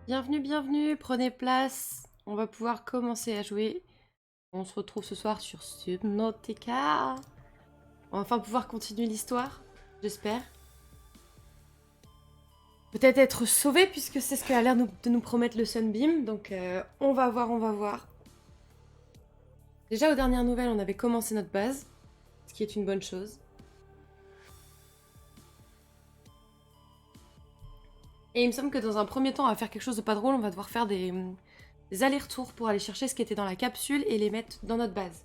Bienvenue, bienvenue, prenez place. On va pouvoir commencer à jouer. On se retrouve ce soir sur Subnautica. On va enfin pouvoir continuer l'histoire, j'espère. Peut-être être sauvé puisque c'est ce qu'a l'air de nous promettre le Sunbeam. Donc on va voir, on va voir. Déjà aux dernières nouvelles, on avait commencé notre base, ce qui est une bonne chose. Et il me semble que dans un premier temps, on va faire quelque chose de pas drôle. On va devoir faire des allers-retours pour aller chercher ce qui était dans la capsule et les mettre dans notre base.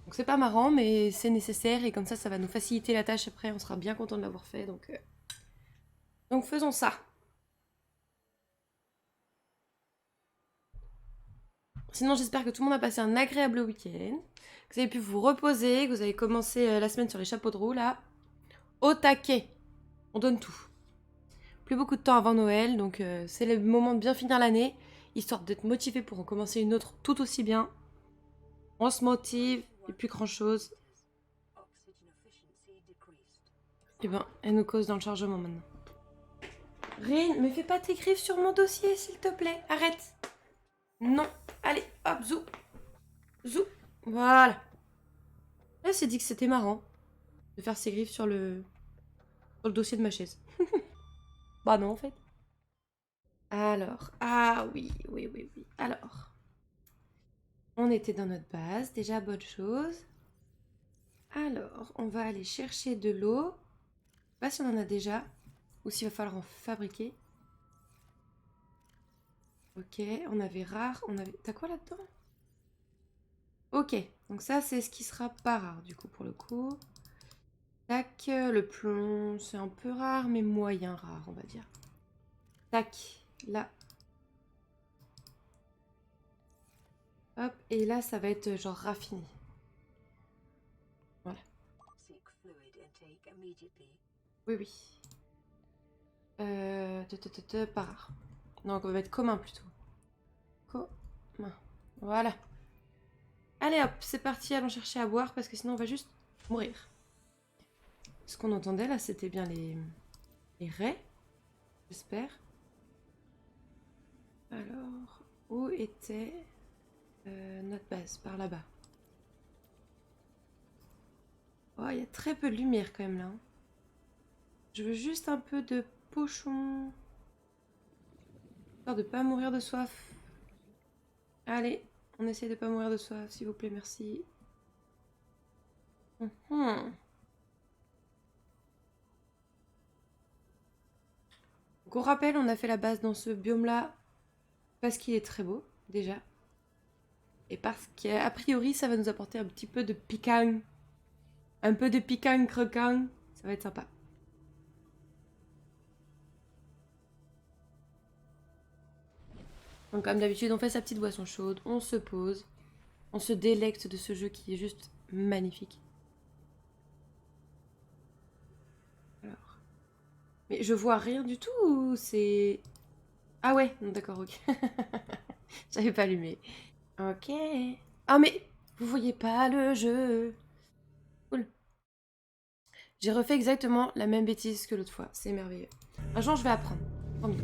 Donc c'est pas marrant, mais c'est nécessaire et comme ça va nous faciliter la tâche après. On sera bien content de l'avoir fait. Donc faisons ça. Sinon, j'espère que tout le monde a passé un agréable week-end, que vous avez pu vous reposer, que vous avez commencé la semaine sur les chapeaux de roue là. Au taquet. On donne tout. Plus beaucoup de temps avant Noël, donc c'est le moment de bien finir l'année, histoire d'être motivé pour en commencer une autre tout aussi bien. On se motive, et plus grand chose. Et ben, elle nous cause dans le chargement maintenant. Rin, mais fais pas tes griffes sur mon dossier, s'il te plaît. Arrête. Non. Allez, hop, zou. Zou. Voilà. Là, c'est dit que c'était marrant de faire ses griffes sur le dossier de ma chaise. Bah non, en fait. Alors, ah oui, oui, oui, oui. Alors, on était dans notre base, déjà bonne chose. Alors, on va aller chercher de l'eau. Je sais pas si on en a déjà, ou s'il va falloir en fabriquer. Ok, on avait rare, on avait... T'as quoi là-dedans? Ok, donc ça c'est ce qui sera pas rare du coup pour le coup. Tac, le plomb, c'est un peu rare mais moyen rare on va dire. Tac, là. Hop, et là ça va être genre raffiné. Voilà. Oui, oui. Pas rare. Donc on va mettre commun plutôt. Commun. Voilà. Allez hop, c'est parti, allons chercher à boire parce que sinon on va juste mourir. Ce qu'on entendait là, c'était bien les raies, j'espère. Alors, où était notre base? Par là-bas. Oh, il y a très peu de lumière quand même là. Je veux juste un peu de pochon. Histoire de pas mourir de soif. Allez, on essaie de pas mourir de soif, s'il vous plaît, merci. Donc on rappelle, on a fait la base dans ce biome-là parce qu'il est très beau, déjà. Et parce qu'a priori, ça va nous apporter un petit peu de piquant. Un peu de piquant croquant. Ça va être sympa. Donc comme d'habitude, on fait sa petite boisson chaude, on se pose, on se délecte de ce jeu qui est juste magnifique. Alors... Mais je vois rien du tout ou c'est... Ah ouais, d'accord, ok. J'avais pas allumé. Ok. Ah mais vous voyez pas le jeu. Cool. J'ai refait exactement la même bêtise que l'autre fois, c'est merveilleux. Un jour je vais apprendre, promis.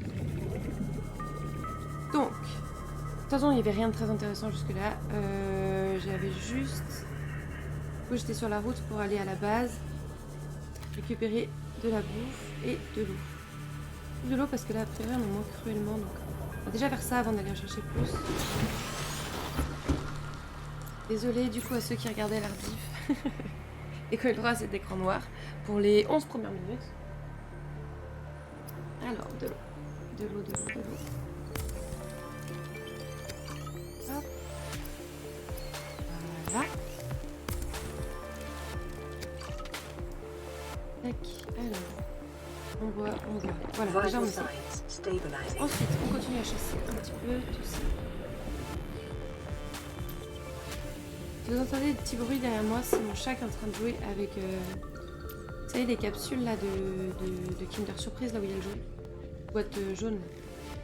Donc, de toute façon il n'y avait rien de très intéressant jusque là. J'avais juste... J'étais sur la route pour aller à la base, récupérer de la bouffe et de l'eau. De l'eau parce que là, a priori, on en manque cruellement. Donc, on va déjà faire ça avant d'aller en chercher plus. Désolée du coup à ceux qui regardaient l'ardif et qui ont eu le droit à cet écran noir pour les 11 premières minutes. Alors, de l'eau. De l'eau, de l'eau, de l'eau. Hop. Voilà. Tac, alors. On voit. Voilà, déjà on essaie. Ensuite, on continue à chasser un petit peu, tout ça. Si vous entendez des petits bruits derrière moi, c'est mon chat qui est en train de jouer avec, vous savez, les capsules là de Kinder Surprise, là où il y a le jaune. Boîte jaune.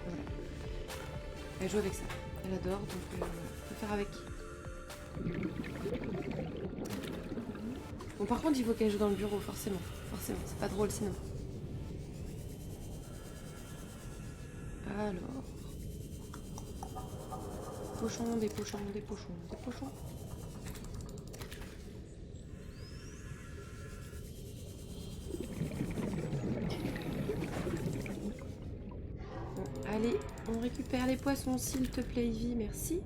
Voilà. Elle joue avec ça. Elle adore, donc on peut faire avec. Bon, par contre, il faut qu'elle joue dans le bureau, forcément. Forcément, c'est pas drôle sinon. Alors, pochons, des pochons, des pochons, des pochons. Bon, allez, on récupère les poissons, s'il te plaît, Ivy, merci.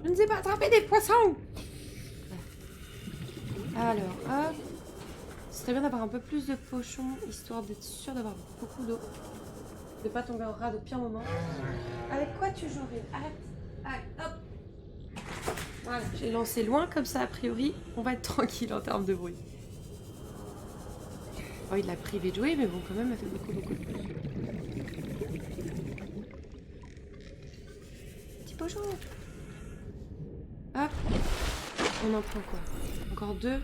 Je ne sais pas attraper des poissons. Alors, hop. Ce serait bien d'avoir un peu plus de pochons, histoire d'être sûr d'avoir beaucoup d'eau. De pas tomber en rade au pire moment. Avec quoi tu joues, Rin? Arrête. Allez, hop. Voilà, j'ai lancé loin, comme ça, a priori, on va être tranquille en termes de bruit. Oh, il l'a privé de jouer, mais bon, quand même, elle fait beaucoup de bruit. Petit pochon. Hop. On en prend quoi? Encore deux.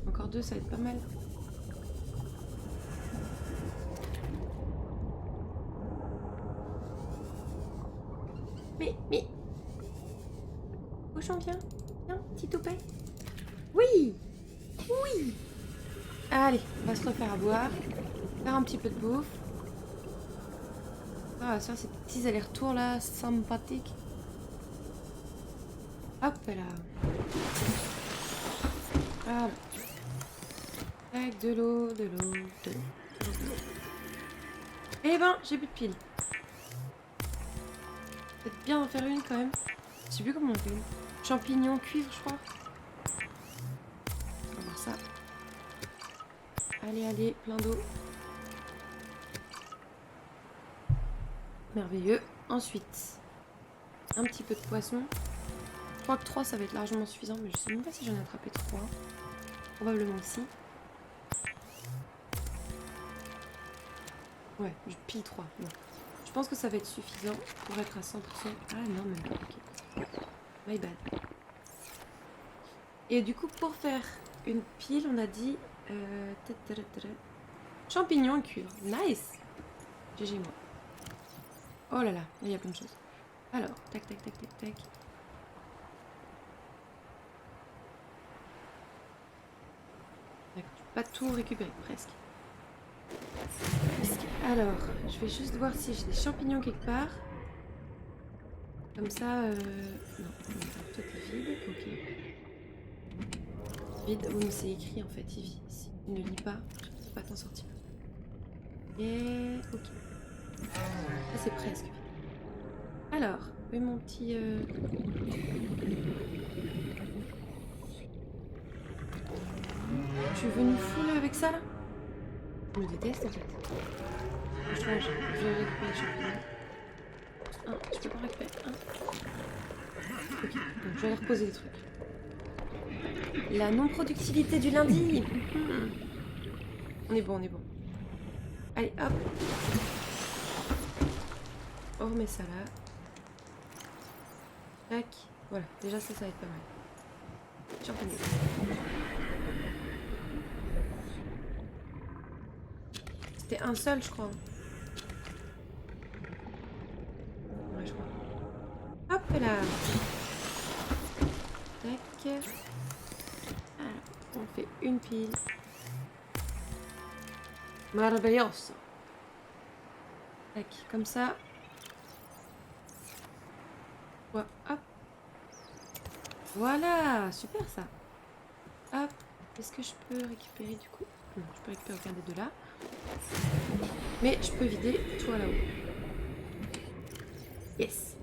Encore deux, ça va être pas mal. Mais... Pochon, viens. Viens, petit toupet. Oui. Oui. Allez, on va se refaire à boire. Faire un petit peu de bouffe. Ah, ça, ces petits allers-retours là, sympathiques. Hop là. Voilà. Avec de l'eau, de l'eau, de l'eau. Eh ben, j'ai plus de piles. Peut-être bien en faire une quand même. Je sais plus comment on fait une. Champignons, cuivre, je crois. On va voir ça. Allez, allez, plein d'eau. Merveilleux. Ensuite, un petit peu de poisson. Je crois que 3 ça va être largement suffisant, mais je sais même pas si j'en ai attrapé 3. Probablement aussi. Ouais, je pile 3. Non. Je pense que ça va être suffisant pour être à 100%. Ah non, même pas. Ok. My bad. Et du coup, pour faire une pile, on a dit... champignons et cuivre. Nice. GG moi. Oh là là, il y a plein de choses. Alors, tac, tac, tac, tac, tac. D'accord, je peux pas tout récupérer, presque. Alors, je vais juste voir si j'ai des champignons quelque part. Comme ça, non, toi t'es vide, ok. Vide, oui mais c'est écrit en fait, Ivy. Si tu ne lis pas, je ne peux pas t'en sortir. Et ok. Ça c'est presque vide. Alors, oui mon petit... Tu es venu full avec ça là? Je me déteste en fait. Franchement, je vais récupérer les champignons. Un, je peux pas récupérer un. Ok, donc je vais aller reposer des trucs. La non-productivité du lundi. On est bon, on est bon. Allez, hop. On remet ça là. Tac. Voilà, déjà ça va être pas mal. Champignons. C'était un seul, je crois. Ouais, je crois. Hop là. Tac. Alors, on fait une pile. Maravilloso. Tac, comme ça. Ouais, hop. Voilà, super ça. Hop. Est-ce que je peux récupérer du coup? Non, je peux récupérer aucun des deux là. Mais je peux vider toi là-haut. Yes.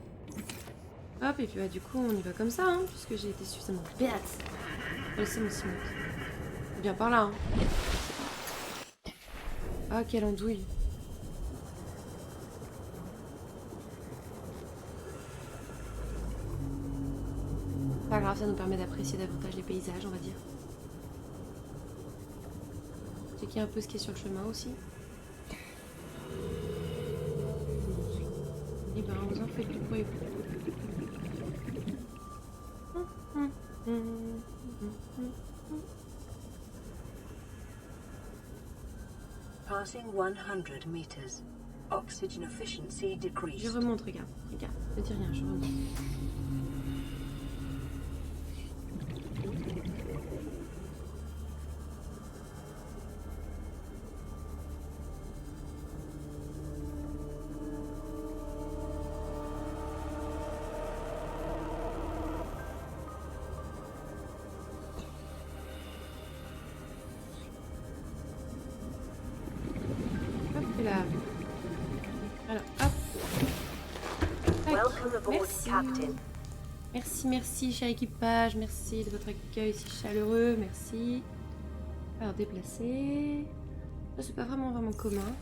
Hop, et puis bah, du coup, on y va comme ça, hein, puisque j'ai été suffisamment bête. Laissez mon ciment. Bien par là, hein. Ah, quelle andouille. Pas grave, ça nous permet d'apprécier davantage les paysages, on va dire. Checker un peu ce qui est sur le chemin aussi. Et ben, vous en faites du bruit. Passing 100 meters. Oxygen efficiency decreased. Je remonte, regarde, regarde. Ne dis rien, je remonte. Et là. Alors, hop. Tac. Welcome aboard, Merci. Captain. Merci, cher équipage. Merci de votre accueil si chaleureux. Merci. Alors, déplacer. Ça, c'est pas vraiment commun.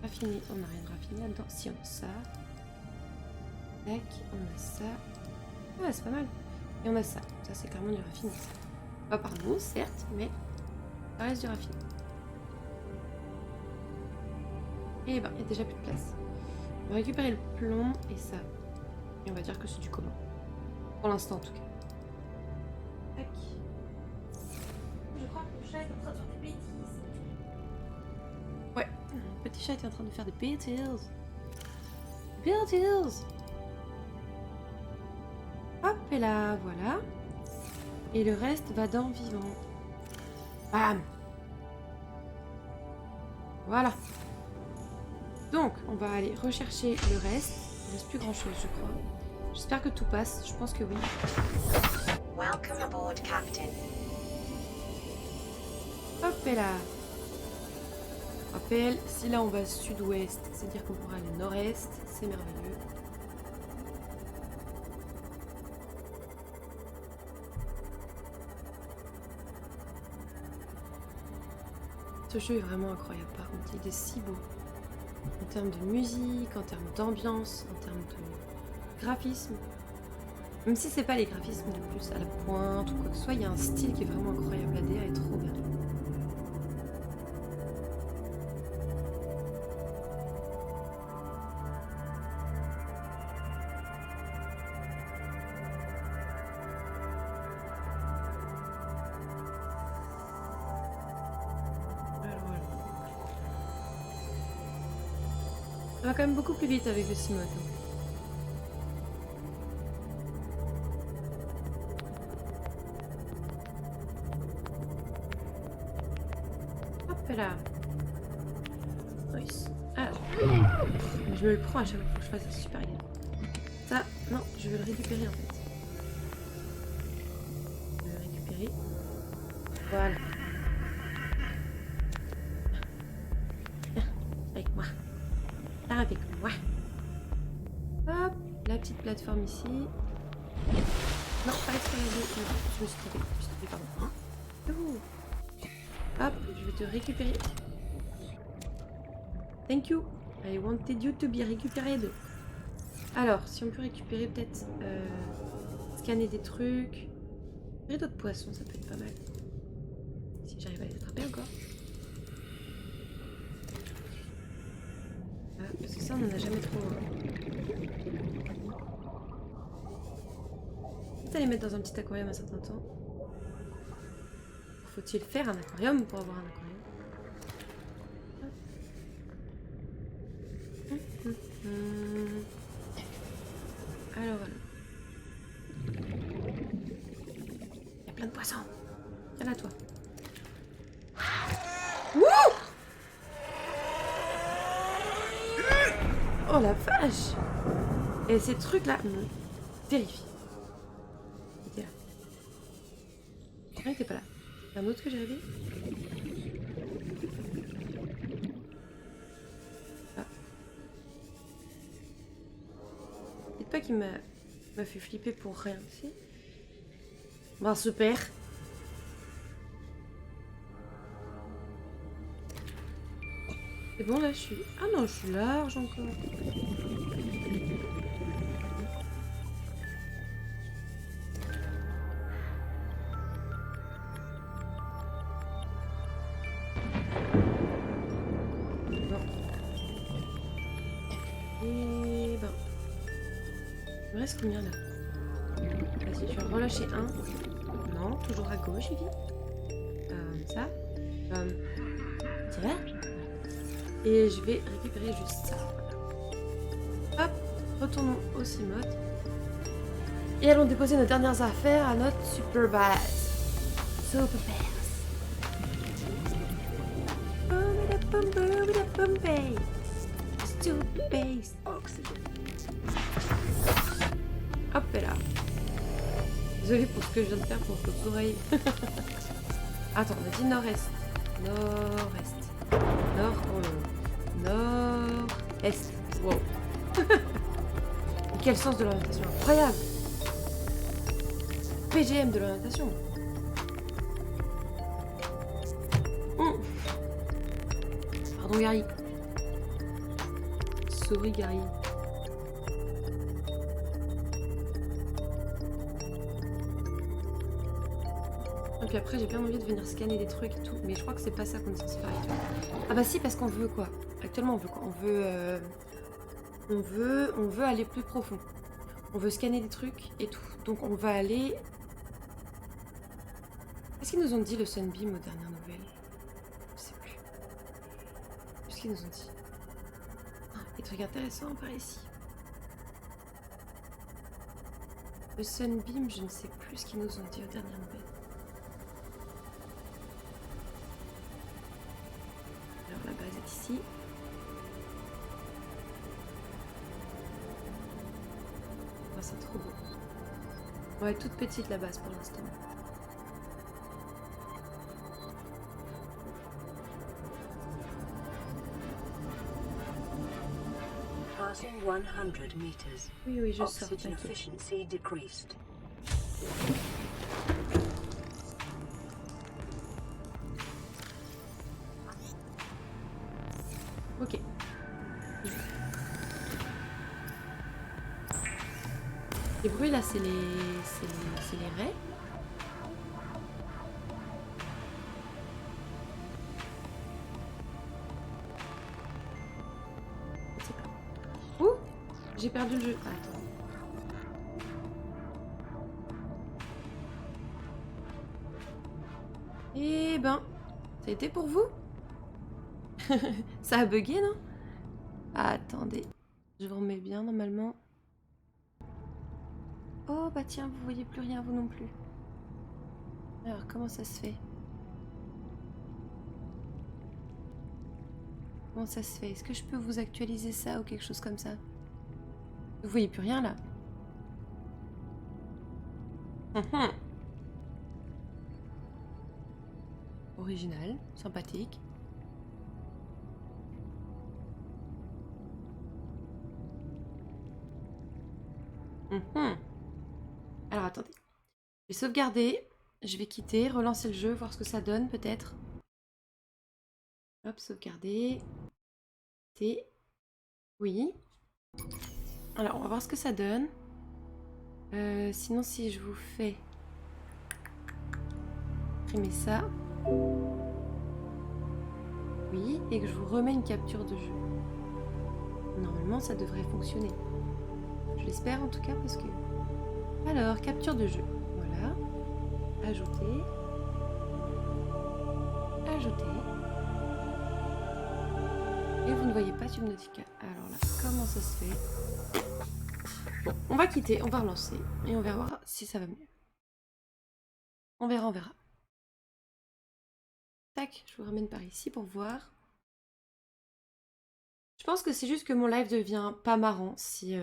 Raffiner. On n'a rien de raffiné là-dedans. Si, on a ça. Tac, on a ça. Ouais, c'est pas mal. Et on a ça. Ça, c'est clairement du raffiné. Pas par nous, certes, mais ça reste du raffiné. Et ben, il y a déjà plus de place. On va récupérer le plomb et ça. Et on va dire que c'est du commun. Pour l'instant, en tout cas. Tac. Je crois que le chat est en train de faire des bêtises. Ouais, le petit chat était en train de faire des bêtises. Bêtises. Hop, et là, voilà. Et le reste va dans vivant. Bam. Voilà. Donc, on va aller rechercher le reste. Il ne reste plus grand chose, je crois. J'espère que tout passe. Je pense que oui. Welcome aboard, Captain. Hop, et là. Rappel, si là on va sud-ouest, c'est-à-dire qu'on pourra aller nord-est. C'est merveilleux. Ce jeu est vraiment incroyable, par contre. Il est si beau. En termes de musique, en termes d'ambiance, en termes de graphisme. Même si c'est pas les graphismes les plus à la pointe ou quoi que ce soit, il y a un style qui est vraiment incroyable. La DA est trop bien. Ça va quand même beaucoup plus vite avec le Simod. Hop là. Nice. Alors. Je me le prends à chaque fois, faut que je fasse super gaffe. Ça, non, je vais le récupérer en fait. Je vais le récupérer. Voilà. Avec moi. Avec moi. Hop, la petite plateforme ici. Non, pas escalader. Je me suis trompée, pardon. Hop, je vais te récupérer. Thank you. I wanted you to be récupéré. Alors, si on peut récupérer peut-être scanner des trucs. Et d'autres poissons, ça peut être pas mal. Si j'arrive à les attraper encore. Parce que ça, on en a jamais trop. Peut-être les mettre dans un petit aquarium un certain temps. Faut-il faire un aquarium pour avoir un aquarium? Alors voilà. Il y a plein de poissons. Viens là, toi. Wouh! Oh la vache! Et ces trucs-là me terrifient. Il était là. Ah, il était pas là. C'est un autre que j'ai rêvé? Ah. Dites pas qu'il m'a fait flipper pour rien, si? Bon, super! C'est bon là, je suis... Ah non, je suis large encore. Bon. Et ben... Il me reste combien là? Vas-y, je vais en relâcher un. Non, toujours à gauche, Evie. Comme ça. Tiens. Et je vais récupérer juste ça. Hop, retournons au Simod. Et allons déposer nos dernières affaires à notre super base. Super base. Super base. Hop et là. Désolée pour ce que je viens de faire pour vos oreilles. Attends, on a dit nord-est. Nord-est. Nord, Nord, Est. Wow. Et quel sens de l'orientation incroyable. PGM de l'orientation. Pardon Gary. Sorry Gary. Et puis après j'ai bien envie de venir scanner des trucs et tout, mais je crois que c'est pas ça qu'on est censé faire actuellement. Ah bah si, parce qu'on veut quoi? Actuellement on veut quoi? On veut aller plus profond. On veut scanner des trucs et tout. Donc on va aller... Qu'est-ce qu'ils nous ont dit le Sunbeam aux dernières nouvelles? Je sais plus. Qu'est-ce qu'ils nous ont dit? Ah, des trucs intéressants par ici. Le Sunbeam, je ne sais plus ce qu'ils nous ont dit aux dernières nouvelles. Alors la base est ici. Oh, c'est trop beau. Ouais, toute petite la base pour l'instant. Passing 100 meters. Oui, oui, je sors. Oxygen T'inquiète. efficiency decreased. Ok. Les bruits là, c'est les raies. Je sais pas. Ouh, j'ai perdu le jeu. Ah, attends. Eh ben, ça a été pour vous? Ça a bugué, non? Ah, attendez, je vous remets bien normalement. Oh bah tiens, vous voyez plus rien vous non plus. Alors comment ça se fait? Comment ça se fait? Est-ce que je peux vous actualiser ça ou quelque chose comme ça? Vous voyez plus rien là? Original, sympathique. Alors attendez. Je vais sauvegarder. Je vais quitter, relancer le jeu, voir ce que ça donne peut-être. Hop, sauvegarder. T. Oui. Alors on va voir ce que ça donne. Sinon si je vous fais imprimer ça. Oui, et que je vous remets une capture de jeu. Normalement ça devrait fonctionner. Je l'espère en tout cas parce que... Alors, capture de jeu. Voilà. Ajouter. Ajouter. Et vous ne voyez pas Subnautica. Alors là, comment ça se fait? Bon, on va quitter, on va relancer. Et on verra voir si ça va mieux. On verra, on verra. Tac, je vous ramène par ici pour voir. Je pense que c'est juste que mon live devient pas marrant s'il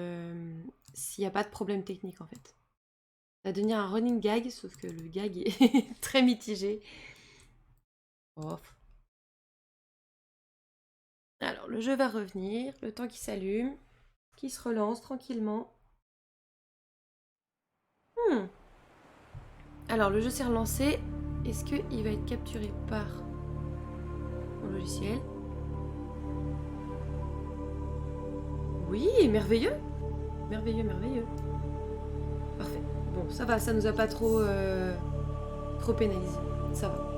n'y a pas de problème technique en fait. Ça va devenir un running gag, sauf que le gag est très mitigé. Oh. Alors, le jeu va revenir, le temps qu'il s'allume, qu'il se relance tranquillement. Alors, le jeu s'est relancé. Est-ce qu'il va être capturé par mon logiciel? Oui, merveilleux. Merveilleux, merveilleux. Parfait. Bon, ça va, ça nous a pas trop pénalisé. Ça va.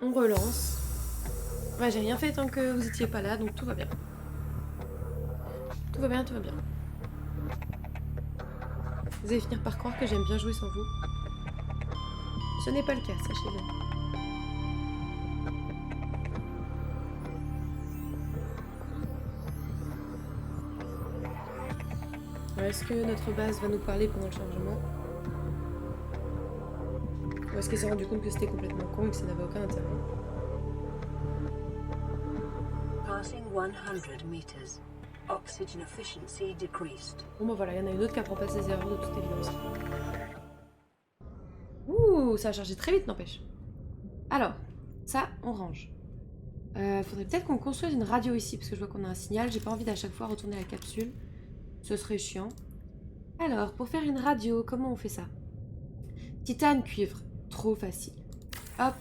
On relance. Ouais, j'ai rien fait tant que vous étiez pas là, donc tout va bien. Tout va bien, tout va bien. Vous allez finir par croire que j'aime bien jouer sans vous. Ce n'est pas le cas, sachez-le. Est-ce que notre base va nous parler pendant le chargement? Ou est-ce qu'elle s'est rendu compte que c'était complètement con et que ça n'avait aucun intérêt? Passing 100 meters. Oxygen efficiency decreased. Bon bah voilà, il y en a une autre qui apprend pas ses erreurs de toute évidence. Ouh, ça a chargé très vite, n'empêche. Alors, ça, on range. Faudrait peut-être qu'on construise une radio ici, parce que je vois qu'on a un signal. J'ai pas envie d'à chaque fois retourner la capsule. Ce serait chiant. Alors, pour faire une radio, comment on fait ça? Titane, cuivre. Trop facile. Hop.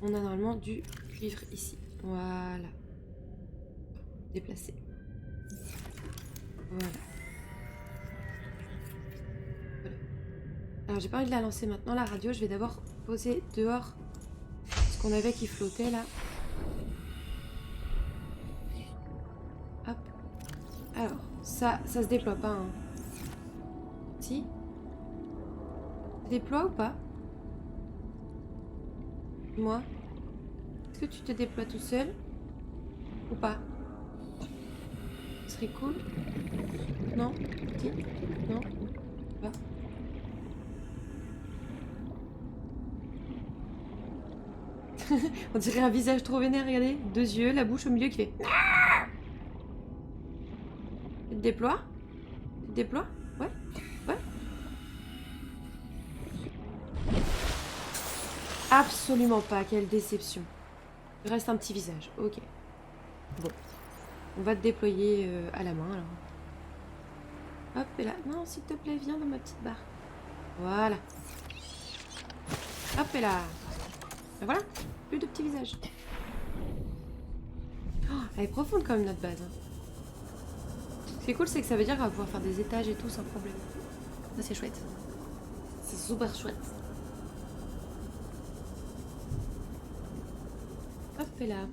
On a normalement du cuivre ici. Voilà. Déplacer. Voilà. Alors, j'ai pas envie de la lancer maintenant, la radio. Je vais d'abord poser dehors ce qu'on avait qui flottait, là. Hop. Alors, ça se déploie pas, hein. Si? Ça se déploie ou pas? Dis-moi. Est-ce que tu te déploies tout seul? Ou pas? Ce serait cool. Non? Si? Non? Pas. On dirait un visage trop vénère, regardez. 2 yeux, la bouche au milieu qui fait... Tu te déploies? Tu te déploies? Ouais? Ouais? Absolument pas, quelle déception. Il reste un petit visage, ok. Bon. On va te déployer à la main, alors. Hop, et là. Non, s'il te plaît, viens dans ma petite barre. Voilà. Hop, et là. Et voilà, plus de petits visages. Oh, elle est profonde quand même, notre base. Hein. Ce qui est cool, c'est que ça veut dire qu'on va pouvoir faire des étages et tout sans problème. Ça, c'est chouette. C'est super chouette. Hop, et là.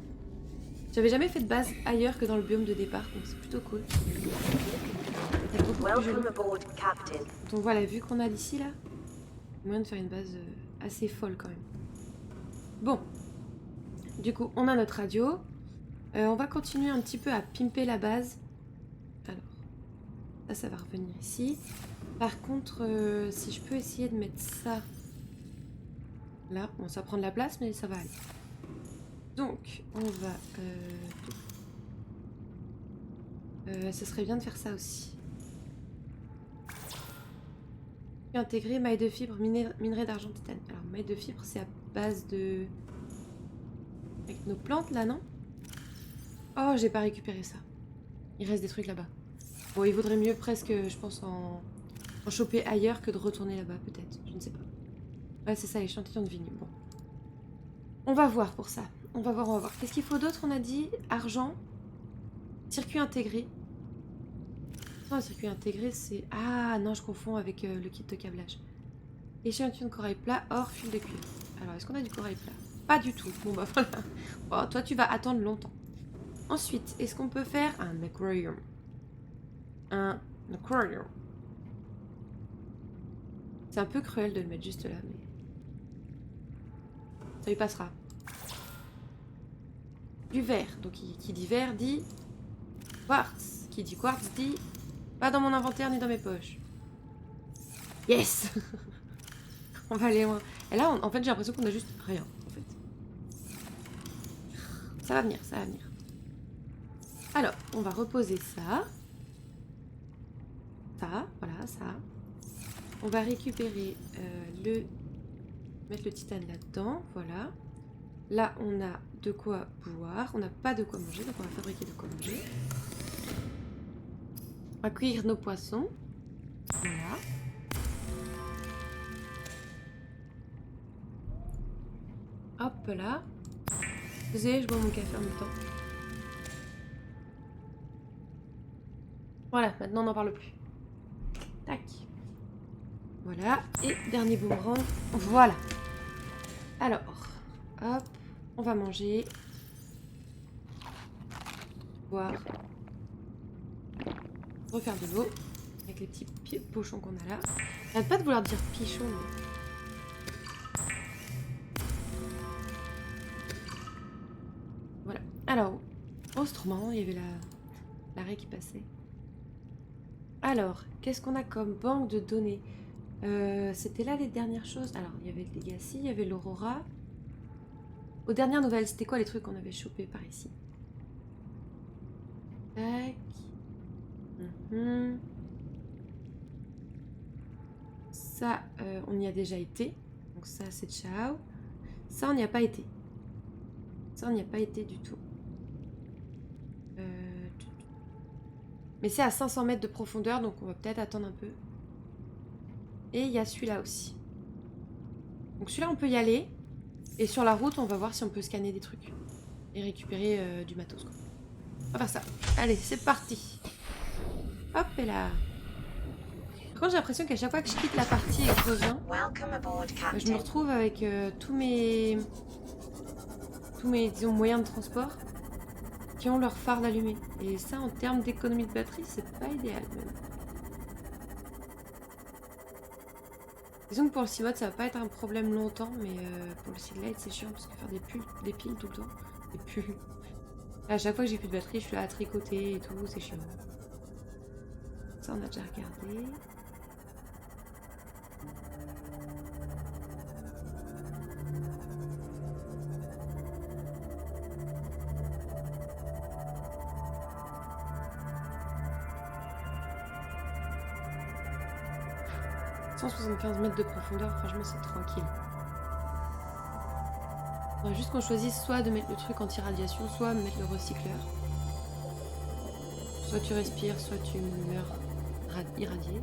J'avais jamais fait de base ailleurs que dans le biome de départ, donc c'est plutôt cool. C'est beaucoup plus joli. Quand on voit la vue qu'on a d'ici, là, il y a moyen de faire une base assez folle quand même. Bon. Du coup, on a notre radio. On va continuer un petit peu à pimper la base. Alors, ça va revenir ici. Par contre, si je peux essayer de mettre ça là, bon, ça prend de la place, mais ça va aller. Donc, on va... ce serait bien de faire ça aussi. Intégrer maille de fibre, minerai d'argent, titane. Alors, maille de fibre, c'est à base de... Avec nos plantes, là, non? Oh, j'ai pas récupéré ça. Il reste des trucs là-bas. Bon, il vaudrait mieux presque, je pense, en choper ailleurs que de retourner là-bas, peut-être. Je ne sais pas. Ouais, c'est ça, l'échantillon de vinyle. Bon. On va voir pour ça. On va voir, on va voir. Qu'est-ce qu'il faut d'autre? On a dit argent. Circuit intégré. Non, le circuit intégré, c'est... Ah, non, je confonds avec le kit de câblage. Échantillon de corail plat, or, fil de cuivre. Alors, est-ce qu'on a du corail plat? Pas du tout. Bon, bah voilà. Bon, toi, tu vas attendre longtemps. Ensuite, est-ce qu'on peut faire un aquarium? Un aquarium. C'est un peu cruel de le mettre juste là, mais... Ça lui passera. Du verre. Donc, qui dit verre dit... Quartz. Qui dit quartz dit... Pas dans mon inventaire ni dans mes poches. Yes. On va aller loin. Et là, en fait, j'ai l'impression qu'on a juste rien, en fait. Ça va venir, ça va venir. Alors, on va reposer ça. Ça, voilà, ça. On va récupérer mettre le titane là-dedans, voilà. Là, on a de quoi boire. On n'a pas de quoi manger, donc on va fabriquer de quoi manger. On va cuire nos poissons. Voilà. Hop là. Désolée, je bois mon café en même temps. Voilà, maintenant on n'en parle plus. Tac. Voilà. Et dernier boomerang. Voilà. Alors, hop. On va manger. Boire. Refaire de l'eau. Avec les petits pochons qu'on a là. J'arrête pas de vouloir dire pichon. Mais... Voilà. Alors, oh, c'est trop marrant, il y avait l'arrêt qui passait. Alors, qu'est-ce qu'on a comme banque de données? C'était là les dernières choses. Alors, il y avait le Legacy, il y avait l'Aurora. Aux dernières nouvelles, c'était quoi les trucs qu'on avait chopés par ici? Tac. Ça, on y a déjà été. Donc ça, c'est ciao. Ça, on n'y a pas été. Ça, on n'y a pas été du tout. Mais c'est à 500 mètres de profondeur, donc on va peut-être attendre un peu. Et il y a celui-là aussi. Donc celui-là, on peut y aller. Et sur la route, on va voir si on peut scanner des trucs. Et récupérer du matos, quoi. On va faire ça. Allez, c'est parti. Hop, et là. Par contre, j'ai l'impression qu'à chaque fois que je quitte la partie et que je reviens, je me retrouve avec tous mes disons, moyens de transport qui ont leur phare allumé. Et ça, en termes d'économie de batterie, c'est pas idéal, même. Disons que pour le C-Mode, ça va pas être un problème longtemps, mais pour le Seedlight, c'est chiant parce que faire des piles tout le temps. Des piles. À chaque fois que j'ai plus de batterie, je suis là à tricoter et tout, c'est chiant. Ça, on a déjà regardé. « 175 mètres de profondeur, franchement c'est tranquille. » Il faudrait juste qu'on choisisse soit de mettre le truc anti-radiation, soit mettre le recycleur. Soit tu respires, soit tu meurs irradié.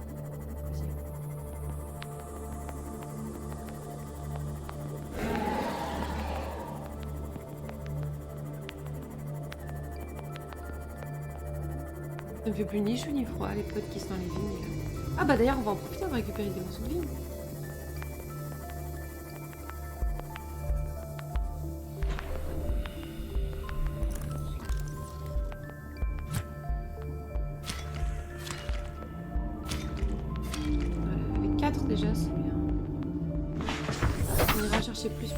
Ça me fait plus ni chaud ni froid, les potes qui sont dans les vignes. Ah bah d'ailleurs, on va en profiter pour récupérer des morceaux de vigne. Avec 4 déjà, c'est bien. On ira chercher plus tard.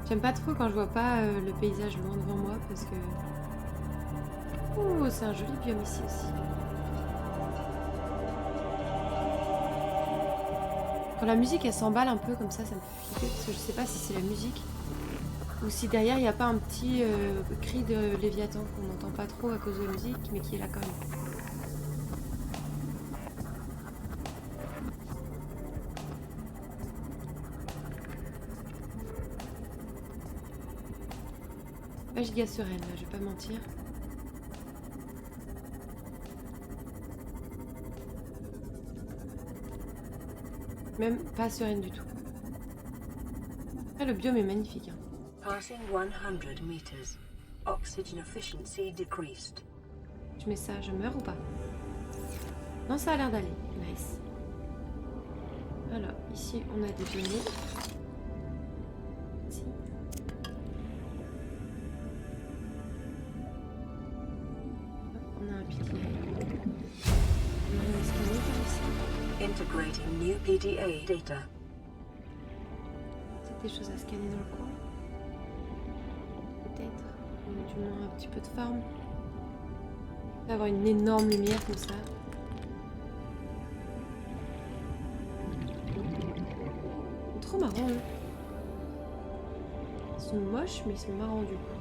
J'aime pas trop quand je vois pas le paysage loin devant moi parce que... Ouh, c'est un joli biome ici aussi. Quand la musique elle s'emballe un peu comme ça me fait flipper parce que je sais pas si c'est la musique ou si derrière il n'y a pas un petit cri de Léviathan qu'on n'entend pas trop à cause de la musique mais qui est là quand même. Pas giga sereine là, je vais pas mentir. Même pas sereine du tout. Ah, le biome est magnifique. Hein. Passing 100 meters. Oxygen efficiency decreased. Je mets ça, je meurs ou pas? Non, ça a l'air d'aller. Nice. Alors, ici, on a des biomes. Ici. On a un PDA. On a un scanner par ici. Integrating new PDA data. C'est des choses à scanner dans le coin. Peut-être. Du moins un petit peu de farm. Avoir une énorme lumière comme ça. C'est trop marrant eux. Ils sont moches mais ils sont marrants du coup.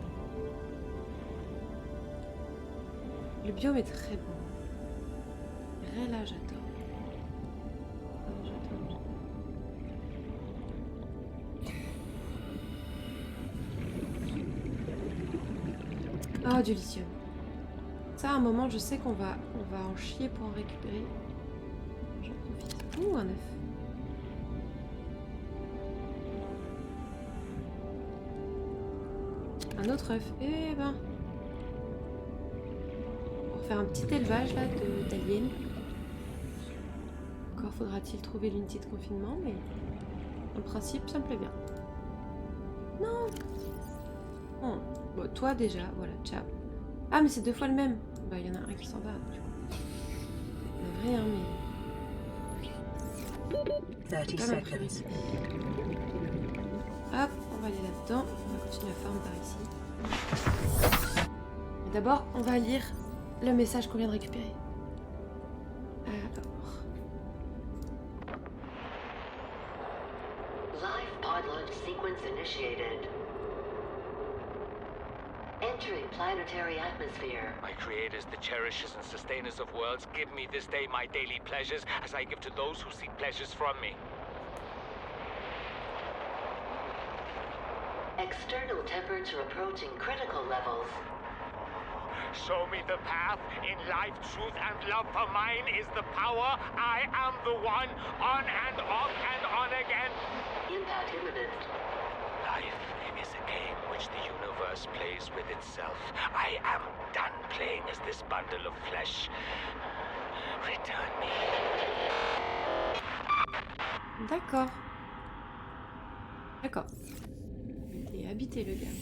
Le biome est très beau. Là j'adore. Oh, du lithium. Ça, à un moment, je sais qu'on va en chier pour en récupérer. J'en profite. Ouh, un œuf. Un autre œuf. Eh ben. Pour faire un petit élevage là d'aliens. Encore faudra-t-il trouver l'unité de confinement, mais en principe, ça me plaît bien. Non. Oh. Bon, toi déjà, voilà, ciao. Ah, mais c'est 2 fois le même. Bah, il y en a un qui s'en va. Du coup. Il y en a rien, mais... 30 seconds. Hop, on va aller là-dedans. On va continuer à farm par ici. Et d'abord, on va lire le message qu'on vient de récupérer. Alors... Live pod launch sequence initiated. Entering planetary atmosphere. My creators, the cherishers and sustainers of worlds, give me this day my daily pleasures, as I give to those who seek pleasures from me. External temperature approaching critical levels. Show me the path. In life, truth, and love for mine is the power. I am the one, on and off and on again. Impact imminent. Life is a game which the universe plays with itself. I am done playing as this bundle of flesh. Return me. D'accord. D'accord. Il est habité le gars.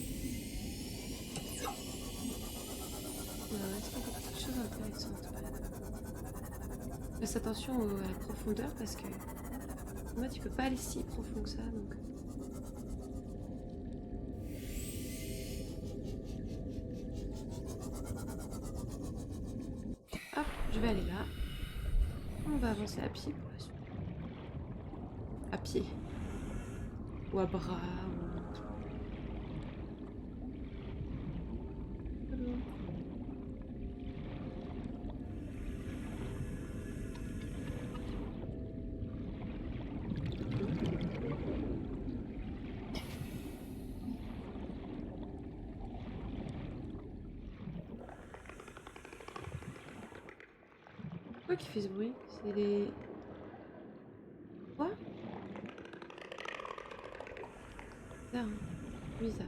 Est-ce qu'il y a des petites choses intéressantes? Fais attention à la profondeur parce que moi tu peux pas aller si profond que ça donc. Hop, je vais aller là. On va avancer à pied pour la suite. À pied. Ou à bras. Pourquoi qui fait ce bruit? C'est les... Quoi? Bizarre, hein. Bizarre.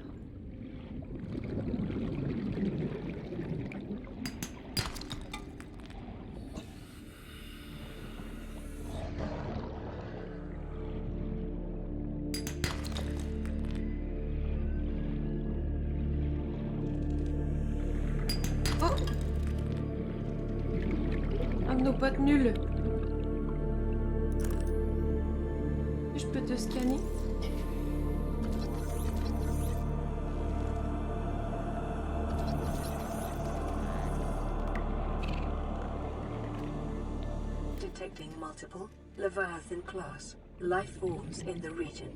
Oh! Un de nos potes nuls. Je peux te scanner? Detecting multiple Leviathan class life forms in the region.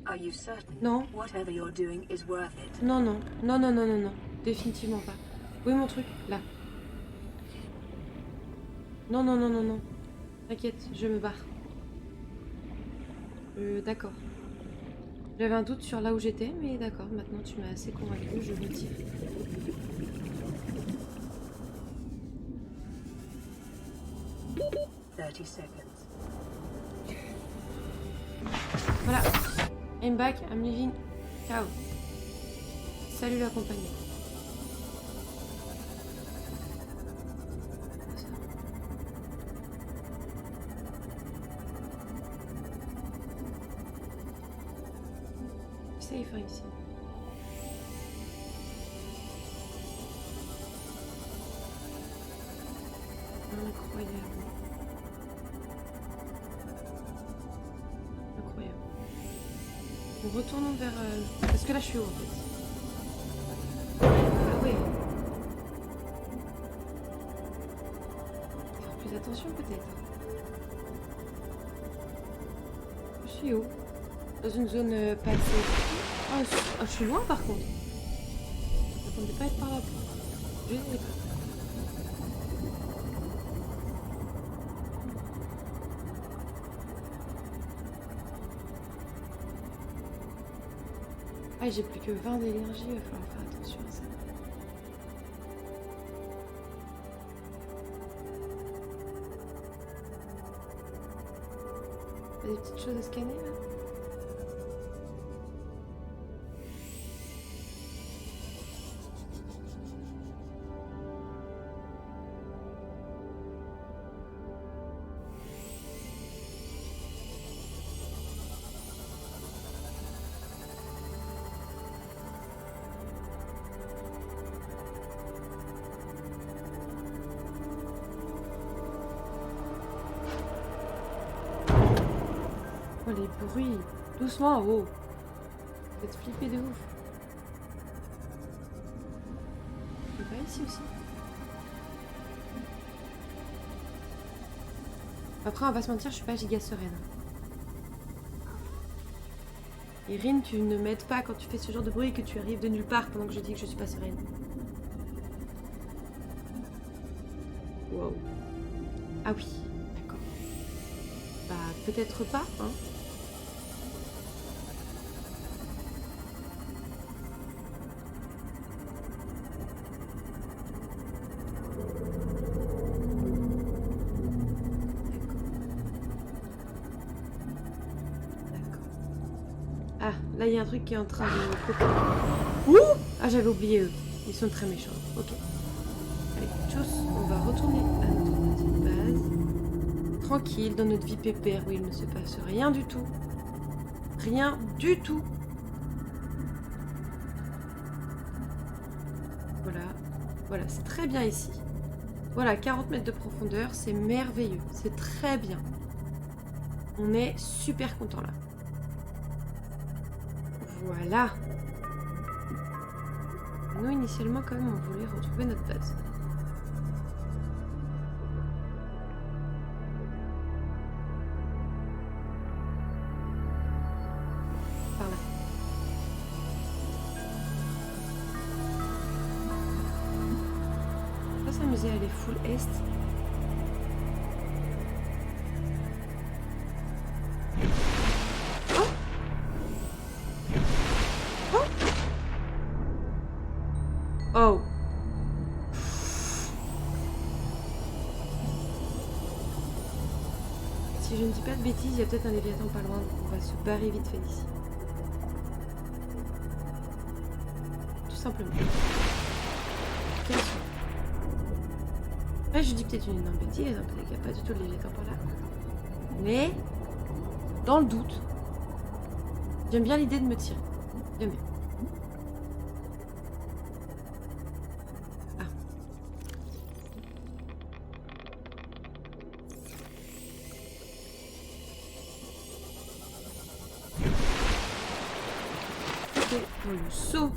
Are you certain? Non. Whatever you're doing is worth it. Non, non, non, non, non, non, non. Définitivement pas. Où est mon truc? Là. Non, non, non, non, non. T'inquiète, je me barre. D'accord. J'avais un doute sur là où j'étais, mais d'accord, maintenant tu m'as assez convaincu, je retire. Voilà. I'm back, I'm leaving. Ciao. Salut la compagnie. Safe ici. Incroyable. Incroyable. Nous retournons vers... Parce que là je suis haut en fait. Ah ouais. Faire plus attention peut-être. Je suis haut. Dans une zone pas assez... Oh, je suis loin par contre. Je m'attendais pas à être par là. Je n'ai pas. Ah, j'ai plus que 20 d'énergie, il va falloir faire attention à ça. Il y a des petites choses à scanner là? Oh les bruits. Doucement, oh. Vous êtes flippés de ouf. C'est pas ici aussi. Après, on va pas se mentir, je suis pas giga sereine. Et Rin, tu ne m'aides pas quand tu fais ce genre de bruit et que tu arrives de nulle part pendant que je dis que je suis pas sereine. Wow. Ah oui, d'accord. Bah, peut-être pas, hein. Ah, là il y a un truc qui est en train de popper. Ouh! Ah, j'avais oublié eux. Ils sont très méchants. Ok. Allez, tchuss, on va retourner à notre petite base. Tranquille, dans notre vie pépère où il ne se passe rien du tout. Rien du tout. Voilà. Voilà, c'est très bien ici. Voilà, 40 mètres de profondeur, c'est merveilleux. C'est très bien. On est super content là. Voilà. Nous, initialement, quand même, on voulait retrouver notre base. Par là. On va s'amuser à aller full est. Oh! Si je ne dis pas de bêtises, il y a peut-être un Léviathan pas loin, donc on va se barrer vite fait d'ici. Tout simplement. Quel son. Ouais, je dis peut-être une énorme bêtise, hein, peut-être qu'il n'y a pas du tout de Léviathan par là. Mais, dans le doute, j'aime bien l'idée de me tirer. J'aime bien. Pour le saut.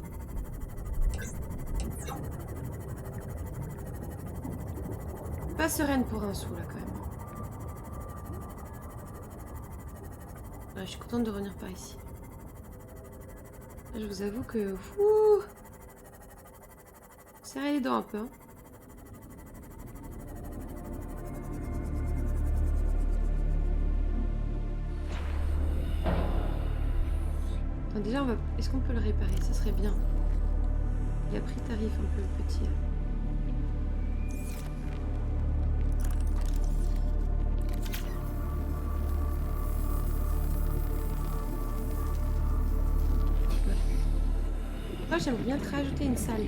Pas sereine pour un saut là quand même. Ouais, je suis contente de revenir par ici. Là, je vous avoue que... Ouh, serrez les dents un peu. Hein. Déjà, on va... est-ce qu'on peut le réparer? Ça serait bien. Il a pris tarif un peu le petit. Moi, j'aimerais bien te rajouter une salle.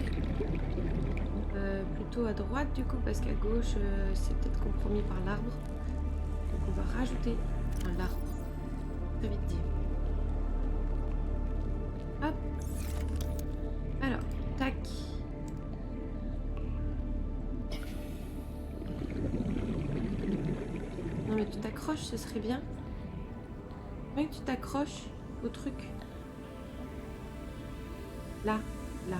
Plutôt à droite du coup, parce qu'à gauche, c'est peut-être compromis par l'arbre. Donc on va rajouter un arbre. Très vite dit. Hop. Alors, tac. Non mais tu t'accroches, ce serait bien. Oui, tu t'accroches au truc. Là, là.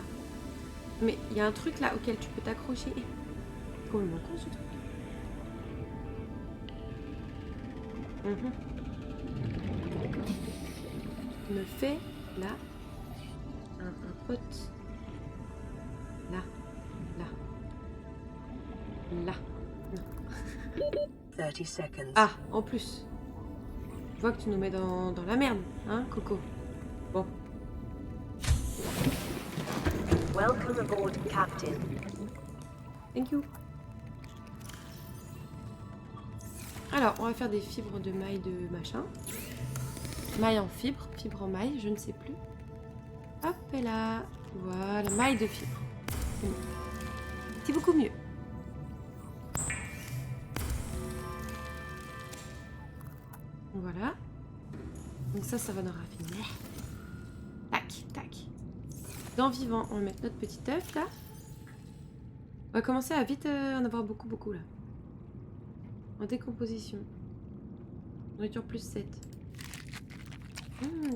Mais il y a un truc là auquel tu peux t'accrocher. C'est complètement con ce truc. Tu me fais là un pote. Là, là, là. Non. 30 seconds. Ah, en plus. Je vois que tu nous mets dans la merde, hein, Coco. Bon. Welcome aboard, Captain. Thank you. Alors, on va faire des fibres de maille de machin. Maille en fibre, fibre en maille, je ne sais plus. Hop, et là. Voilà, maille de fibre. C'est beaucoup mieux. Voilà. Donc ça va nous raffiner. Tac, tac. Dans vivant, on va mettre notre petit œuf là. On va commencer à vite en avoir beaucoup là. En décomposition. Nourriture plus 7.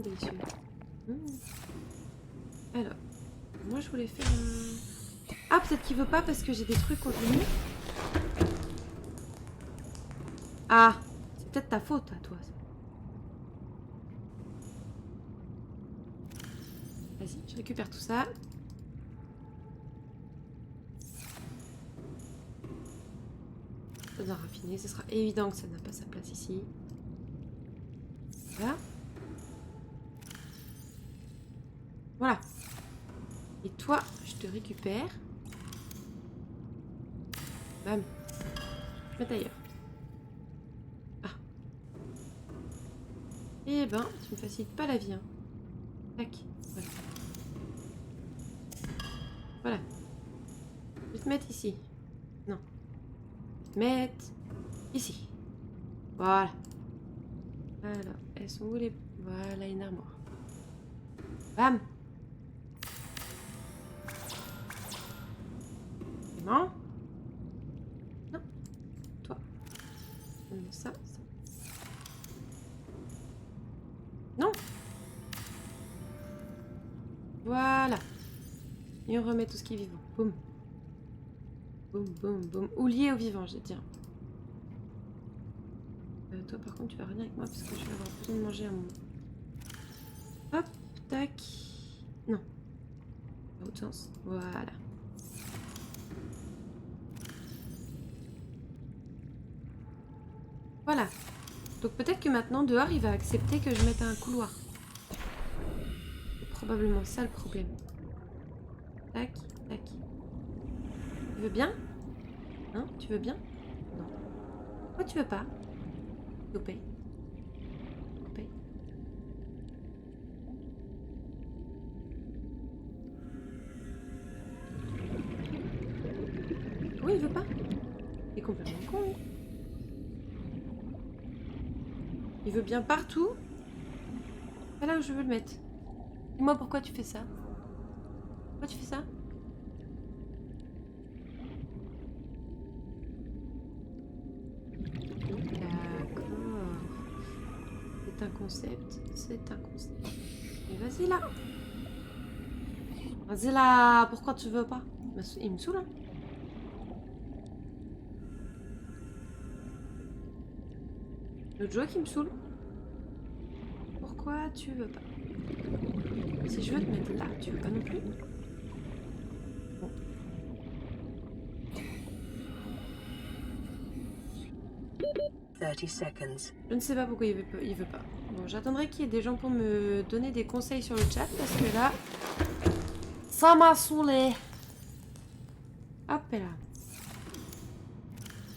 Délicieux. Alors, moi je voulais faire un... Ah, peut-être qu'il veut pas parce que j'ai des trucs contenus. Ah, peut-être ta faute à toi. Vas-y, je récupère tout ça. Dans raffiné, ce sera évident que ça n'a pas sa place ici. Voilà. Voilà. Et toi, je te récupère. Bam. Je mets ailleurs. Ah. Eh ben, tu me facilites pas la vie, hein. Tac. Voilà. Voilà. Je vais te mettre ici. Non. Je vais te mettre ici. Voilà. Alors, elles sont où les... Voilà, une armoire. Bam. C'est bon. Non. Toi. Ça, ça. Non. Voilà. Et on remet tout ce qui est vivant. Boum. Boum, boum, boum. Ou lié au vivant, je vais dire. Toi, par contre, tu vas revenir avec moi parce que je vais avoir besoin de manger un moment. Hop, tac. Non. Dans l'autre sens. Voilà. Voilà. Donc peut-être que maintenant, dehors, il va accepter que je mette un couloir. C'est probablement ça le problème. Tac, tac. Tu veux bien? Hein? Tu veux bien? Non. Pourquoi tu veux pas? Coupé. Coupé. Oui, il veut pas. Il est complètement con. Il veut bien partout. Pas là où je veux le mettre. Dis-moi pourquoi tu fais ça. Pourquoi tu fais ça? D'accord. C'est un concept. C'est un concept. Mais vas-y là. Vas-y là. Pourquoi tu veux pas? Il me saoule, hein. L'autre jeu qui me saoule. Pourquoi tu veux pas? Si je veux te mettre là, tu veux pas non plus? Bon. 30 seconds. Je ne sais pas pourquoi il veut pas. Bon, j'attendrai qu'il y ait des gens pour me donner des conseils sur le chat parce que là, ça m'a saoulé. Hop là.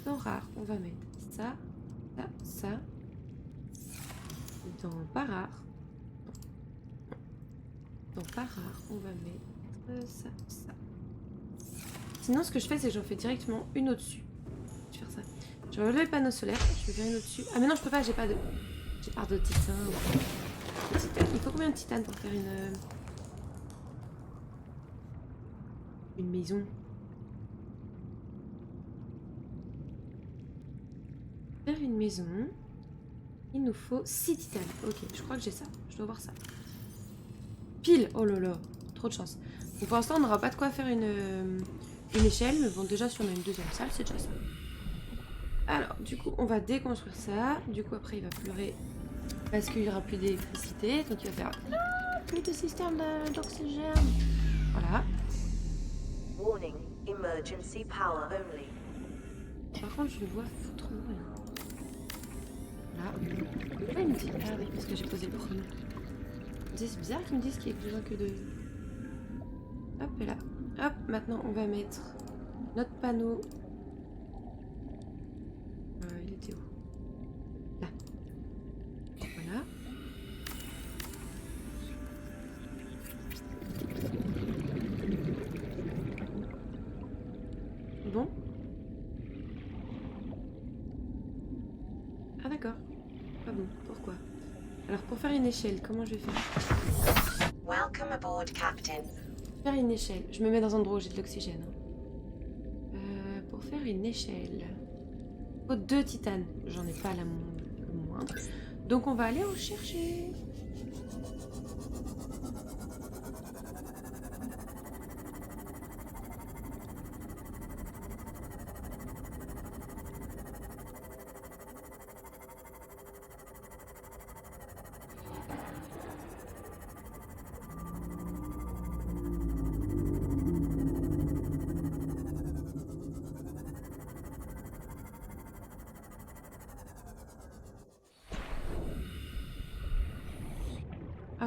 Dans rare, on va mettre ça, ça, ça. Dans pas rare. Dans pas rare, on va mettre ça, ça. Sinon, ce que je fais, c'est que j'en fais directement une au-dessus. Je vais faire ça. Je vais relever le panneau solaire, je vais faire une au-dessus. Ah mais non, je peux pas, j'ai pas de... J'ai pas de titane. Il faut combien de titane pour faire une maison? Faire une maison, il nous faut 6 titanes. Ok, je crois que j'ai ça. Je dois voir ça. Pile. Oh là là, trop de chance. Donc pour l'instant, on n'aura pas de quoi faire une échelle. Mais bon, déjà, si on a une deuxième salle, c'est déjà ça. Alors, du coup, on va déconstruire ça. Du coup, après, il va pleurer parce qu'il n'y aura plus d'électricité. Donc, il va faire plus de système d'oxygène. Voilà. Warning, emergency power only. Par contre, je le vois foutre rien. Là. Pourquoi il me dit... Ah oui, parce que j'ai posé le premier. C'est bizarre qu'ils me disent qu'il y a besoin que de... Hop, et là. Hop, maintenant, on va mettre notre panneau... il était où? Là. Voilà. Bon. Ah d'accord. Pas bon. Pourquoi? Alors pour faire une échelle, comment je vais faire? Welcome aboard, Captain. Faire une échelle. Je me mets dans un endroit où j'ai de l'oxygène. Pour faire une échelle... Il faut 2 titanes. J'en ai pas le moindre. Donc on va aller en chercher.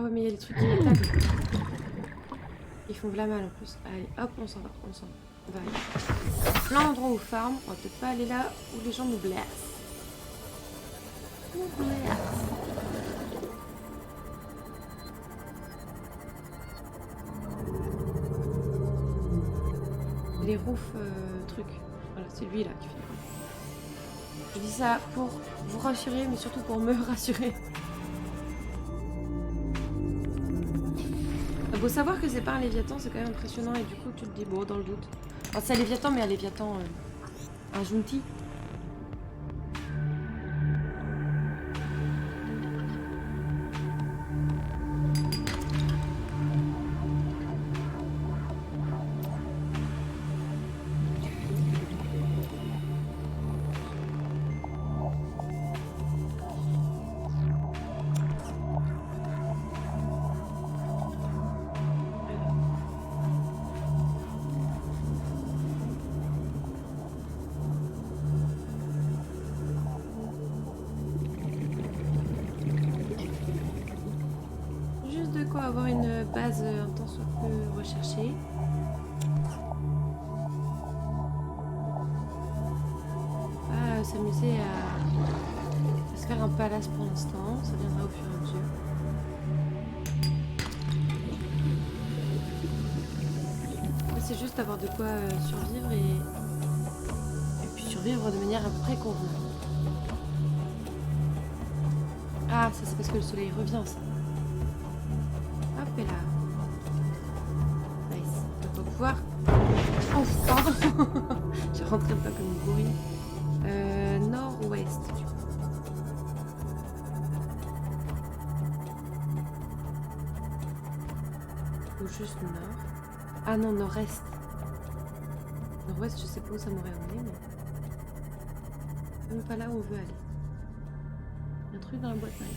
ouais, mais il y a des trucs qui m'attaquent. Ils font de la mal en plus. Allez, hop, on s'en va, on s'en va. On va aller. Plein d'endroits où farm. On va peut-être pas aller là où les gens nous blessent. Nous blessent. Les roofs trucs. Voilà, c'est lui là qui fait. Je dis ça pour vous rassurer, mais surtout pour me rassurer. Faut savoir que c'est pas un Léviathan, c'est quand même impressionnant et du coup tu te dis bon dans le doute. Enfin c'est un Léviathan mais un Léviathan un Junti. Avoir une base un tant soit peu recherchée. Pas s'amuser à se faire un palace pour l'instant, ça viendra au fur et à mesure. C'est juste avoir de quoi survivre et puis survivre de manière à peu près convenable. Ah, ça c'est parce que le soleil revient ça. Hop et là. Nice. On va pouvoir... Oh, pardon. Je rentrais pas comme une bourrine. Nord-ouest, du coup. Ou juste nord. Ah non, nord-est. Nord-ouest, je sais pas où ça m'aurait emmené, mais... C'est même pas là où on veut aller. Il y a un truc dans la boîte mail.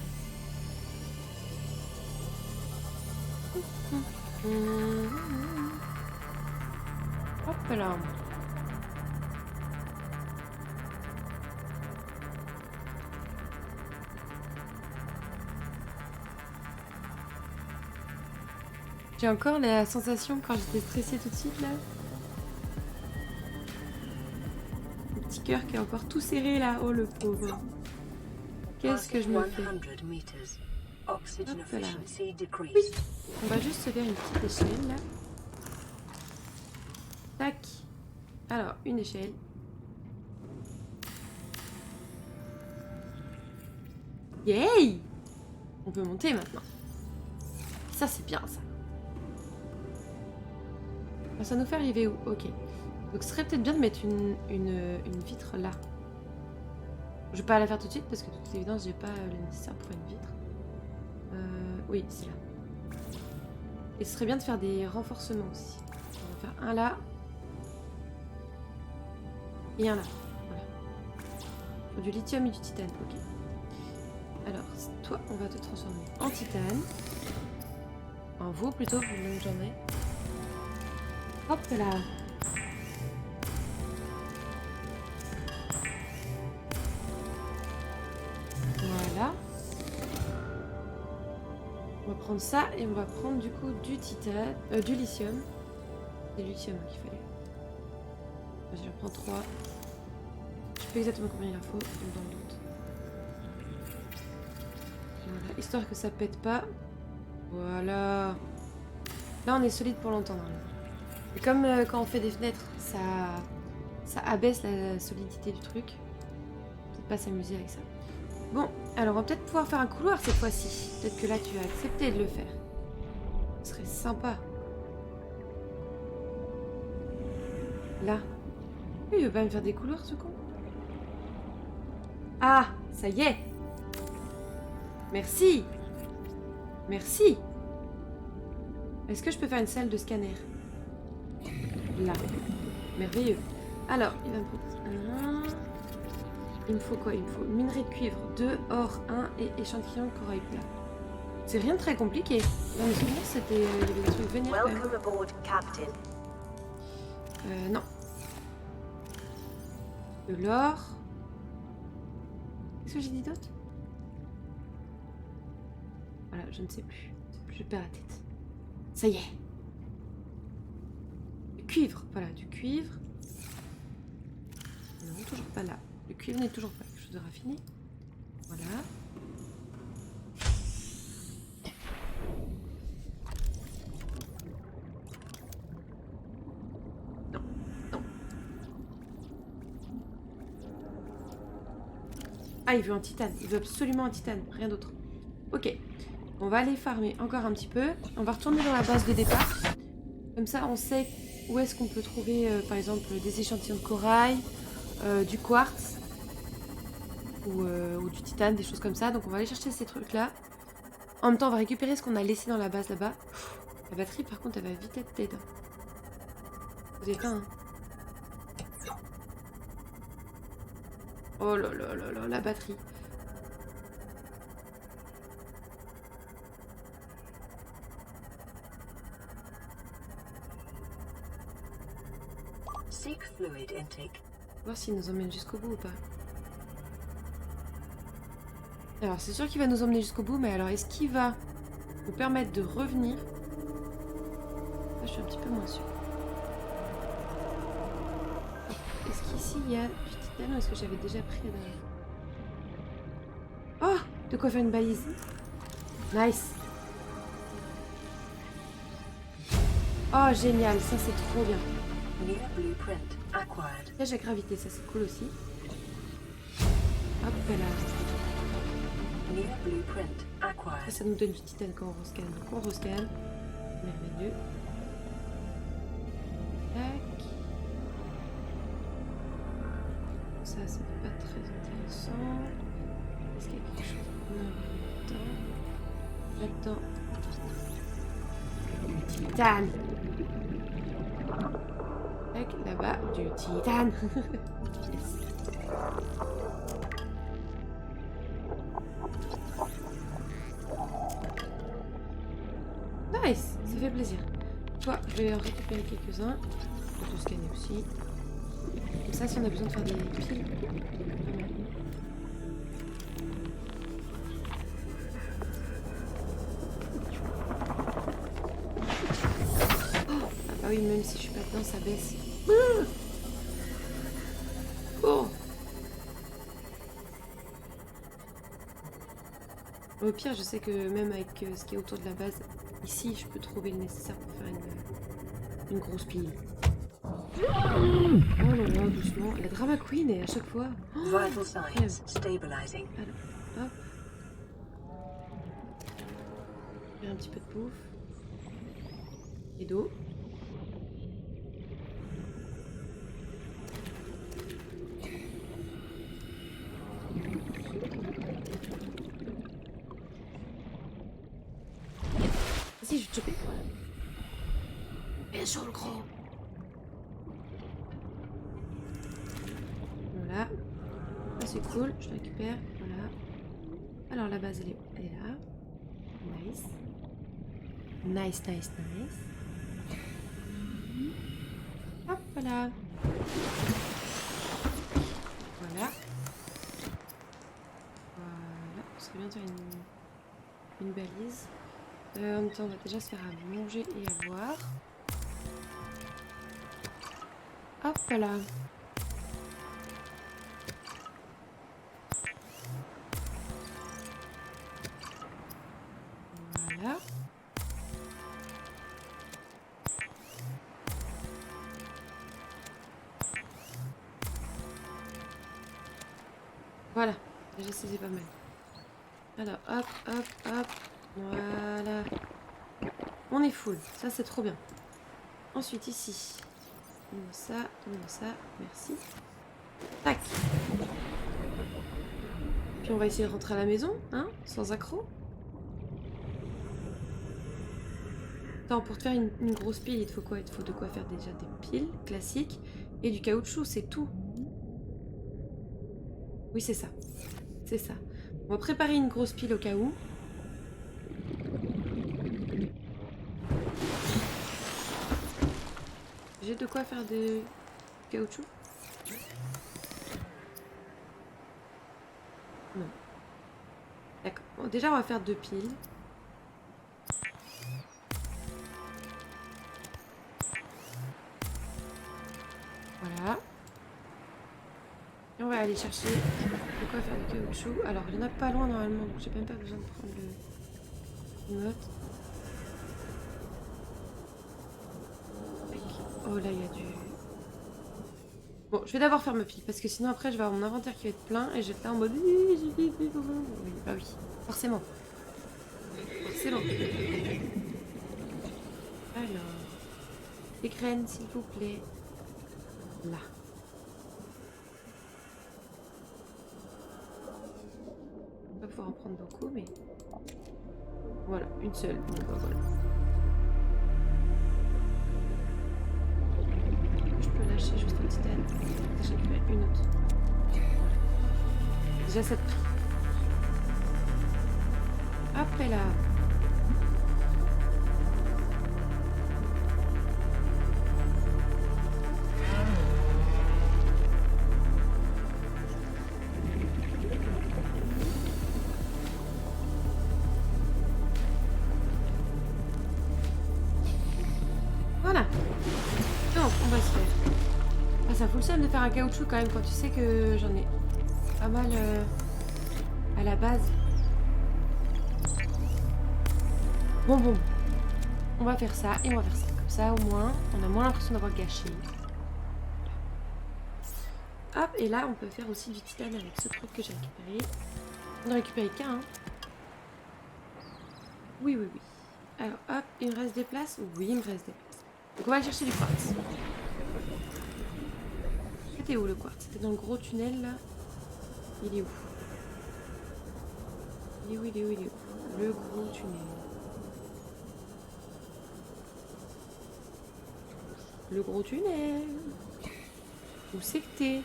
Hop là. J'ai encore la sensation quand j'étais stressée tout de suite là. Le petit cœur qui est encore tout serré là. Oh le pauvre. Qu'est-ce que je me fais? Hop là. Oui. On va juste se faire une petite échelle là. Tac. Alors, une échelle. Yay! On peut monter maintenant. Ça c'est bien ça. Ça nous fait arriver où? Ok. Donc ce serait peut-être bien de mettre une vitre là. Je vais pas la faire tout de suite parce que de toute évidence j'ai pas le nécessaire pour une vitre. Oui, c'est là. Et ce serait bien de faire des renforcements aussi. On va faire un là. Et un là. Voilà. Pour du lithium et du titane. Ok. Alors, toi, on va te transformer en titane. En veau plutôt, vu le nom que j'en ai. Hop là. Voilà. On va prendre ça et on va prendre du coup du titane, du lithium. C'est du lithium qu'il fallait. Vas-y, j'en prends 3. Je sais pas exactement combien il en faut, dans le doute. Voilà, histoire que ça pète pas. Voilà. Là, on est solide pour longtemps. Et comme quand on fait des fenêtres, ça abaisse la solidité du truc. Peut-être pas s'amuser avec ça. Bon, alors on va peut-être pouvoir faire un couloir cette fois-ci. Peut-être que là, tu vas accepter de le faire. Ce serait sympa. Là. Il veut pas me faire des couloirs, ce con. Ah, ça y est. Merci. Merci. Est-ce que je peux faire une salle de scanner? Là. Merveilleux. Alors, il va me proposer... Il me faut quoi? Il me faut minerai de cuivre 2, or 1 et échantillon de corail plat. C'est rien de très compliqué. Dans mes souvenirs, c'était... il y avait des trucs vénères quand même. Welcome aboard, Captain. Non. De l'or. Qu'est-ce que j'ai dit d'autre? Voilà, je ne sais plus. je perds la tête. Ça y est. Du cuivre, voilà, du cuivre. Non, toujours pas là. Le cuivre n'est toujours pas quelque chose de raffiné. Voilà. Non, non. Ah, il veut un titane. Il veut absolument un titane, rien d'autre. Ok. On va aller farmer encore un petit peu. On va retourner dans la base de départ. Comme ça, on sait où est-ce qu'on peut trouver, par exemple, des échantillons de corail, du quartz ou du titane, des choses comme ça. Donc on va aller chercher ces trucs-là. En même temps, on va récupérer ce qu'on a laissé dans la base là-bas. La batterie, par contre, elle va vite être dead. Vous avez faim, hein? Oh là là là là, la batterie. Seek fluid intake. Voir s'il nous emmène jusqu'au bout ou pas. Alors c'est sûr qu'il va nous emmener jusqu'au bout, mais alors est-ce qu'il va nous permettre de revenir? Là, je suis un petit peu moins sûre. Est-ce qu'ici il y a du titane ou est-ce que j'avais déjà pris la dernière fois? Oh, de quoi faire une balise. Nice. Oh génial, ça c'est trop bien. New blueprint acquired. Piège à gravité, ça c'est cool aussi. Hop là. New blueprint acquired. Ça nous donne du titane quand on rescanne. Donc on rescanne. Merveilleux. Tac. Ça c'est pas très intéressant. Est-ce qu'il y a quelque chose là-dedans? Là-dedans. Du titane. Tac, là-bas, du titane. Yes. Nice, ça fait plaisir. Toi, je vais en récupérer quelques-uns. Je vais te scanner aussi. Comme ça, si on a besoin de faire des piles. Ah bah oui, même si je suis pas dedans, ça baisse. Oh. Au pire, je sais que même avec ce qui est autour de la base, ici, je peux trouver le nécessaire pour faire une grosse pile. Oh là là, doucement. La drama queen est à chaque fois. Oh, Vital signs stabilizing. alors, hop. Faire un petit peu de bouffe. Et d'eau. Vas-y, je vais te choper. Bien sur le gros. Voilà. Ça c'est cool, je le récupère. Voilà. Alors la base elle est là. Nice. Nice, nice, nice. Hop, voilà. Voilà. Voilà. On serait bien de faire une balise. En même temps, on va déjà se faire à manger et à boire. Hop là. Voilà. Voilà. Déjà, c'est pas mal. Alors, hop, hop, hop. Voilà. On est full. Ça, c'est trop bien. Ensuite, ici. Donne-moi ça. Merci. Tac. Puis on va essayer de rentrer à la maison, hein, sans accroc. Attends, pour te faire une grosse pile, il te faut quoi? Il te faut de quoi faire déjà des piles classiques et du caoutchouc, c'est tout. Oui, c'est ça. C'est ça. On va préparer une grosse pile au cas où. J'ai de quoi faire du caoutchouc? Non. D'accord. Bon, déjà, on va faire 2 piles. On va aller chercher de quoi faire du caoutchouc. Alors, il y en a pas loin normalement, donc j'ai même pas besoin de prendre le note. Oh là, il y a du... Bon, je vais d'abord faire ma pile, parce que sinon après je vais avoir mon inventaire qui va être plein et je vais être là en mode... Oui, bah oui, forcément. Forcément. Alors... Des graines, s'il vous plaît. Là. On va pouvoir en prendre beaucoup, mais... Voilà, une seule. Bon, bah voilà. Je peux lâcher juste un titane. J'ai récupéré une autre. Voilà. Déjà cette pris. Hop là. Voilà. Donc, on va se faire. Ah, ça fout le seum de faire un caoutchouc quand même quand tu sais que j'en ai pas mal à la base. Bon. On va faire ça et on va faire ça. Comme ça, au moins, on a moins l'impression d'avoir gâché. Hop, et là, on peut faire aussi du titane avec ce truc que j'ai récupéré. On a récupéré qu'un. Hein. Oui. Alors, hop, il me reste des places? Oui, il me reste des places. Donc, on va aller chercher du quartz. C'était où le quartz? C'était dans le gros tunnel, là. Il est où? Il est où? Le gros tunnel. Le gros tunnel. Où c'est que t'es?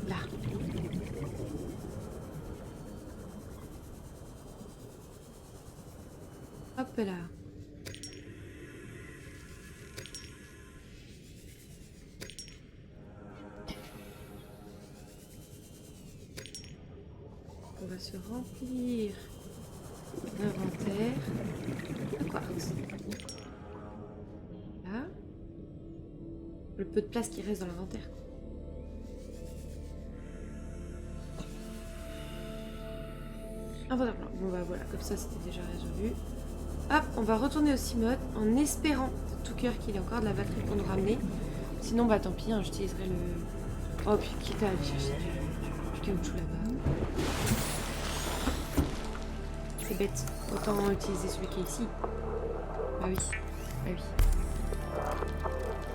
Là. Hop là. On va se remplir l'inventaire de quartz. Là. Le peu de place qui reste dans l'inventaire. Inventaire plein. Bon bah voilà, comme ça c'était déjà résolu. Hop, on va retourner au Cimode en espérant de tout cœur qu'il y ait encore de la batterie pour nous ramener. Sinon bah tant pis, hein, j'utiliserai le... Oh puis quitte à aller chercher du caoutchouc là-bas. C'est bête, autant utiliser celui qui est ici. Bah oui.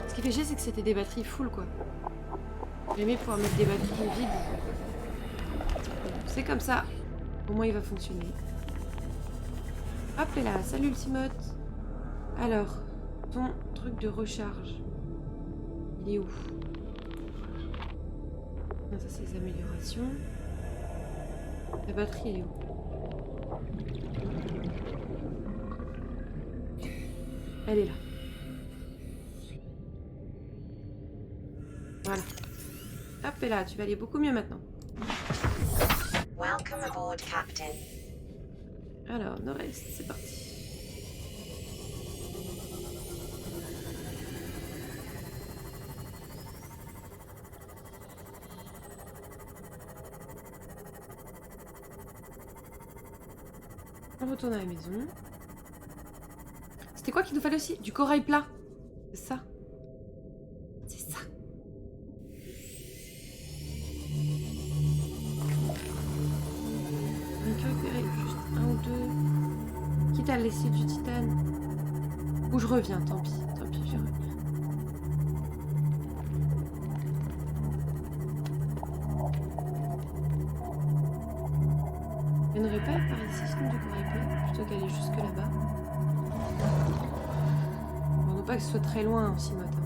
Ce qui fait chier c'est que c'était des batteries full quoi. J'aimais pouvoir mettre des batteries vides. C'est comme ça. Au moins il va fonctionner. Hop là, salut le Cimode. Alors, ton truc de recharge. Il est où? Non, ça c'est les améliorations. La batterie elle est où? Elle est là. Voilà. Hop là, tu vas aller beaucoup mieux maintenant. Welcome aboard, Captain. Alors, nord-est, c'est parti. On retourne à la maison. C'était quoi qu'il nous fallait aussi? Du corail plat. C'est ça. C'est ça. On peut récupérer juste un ou deux. Quitte à laisser du titane. Ou je reviens, tant pis, je vais revenir. Il n'y en aurait pas par ici sinon du corail plat plutôt qu'aller jusque là-bas. Bon, non pas que ce soit très loin aussi, matin.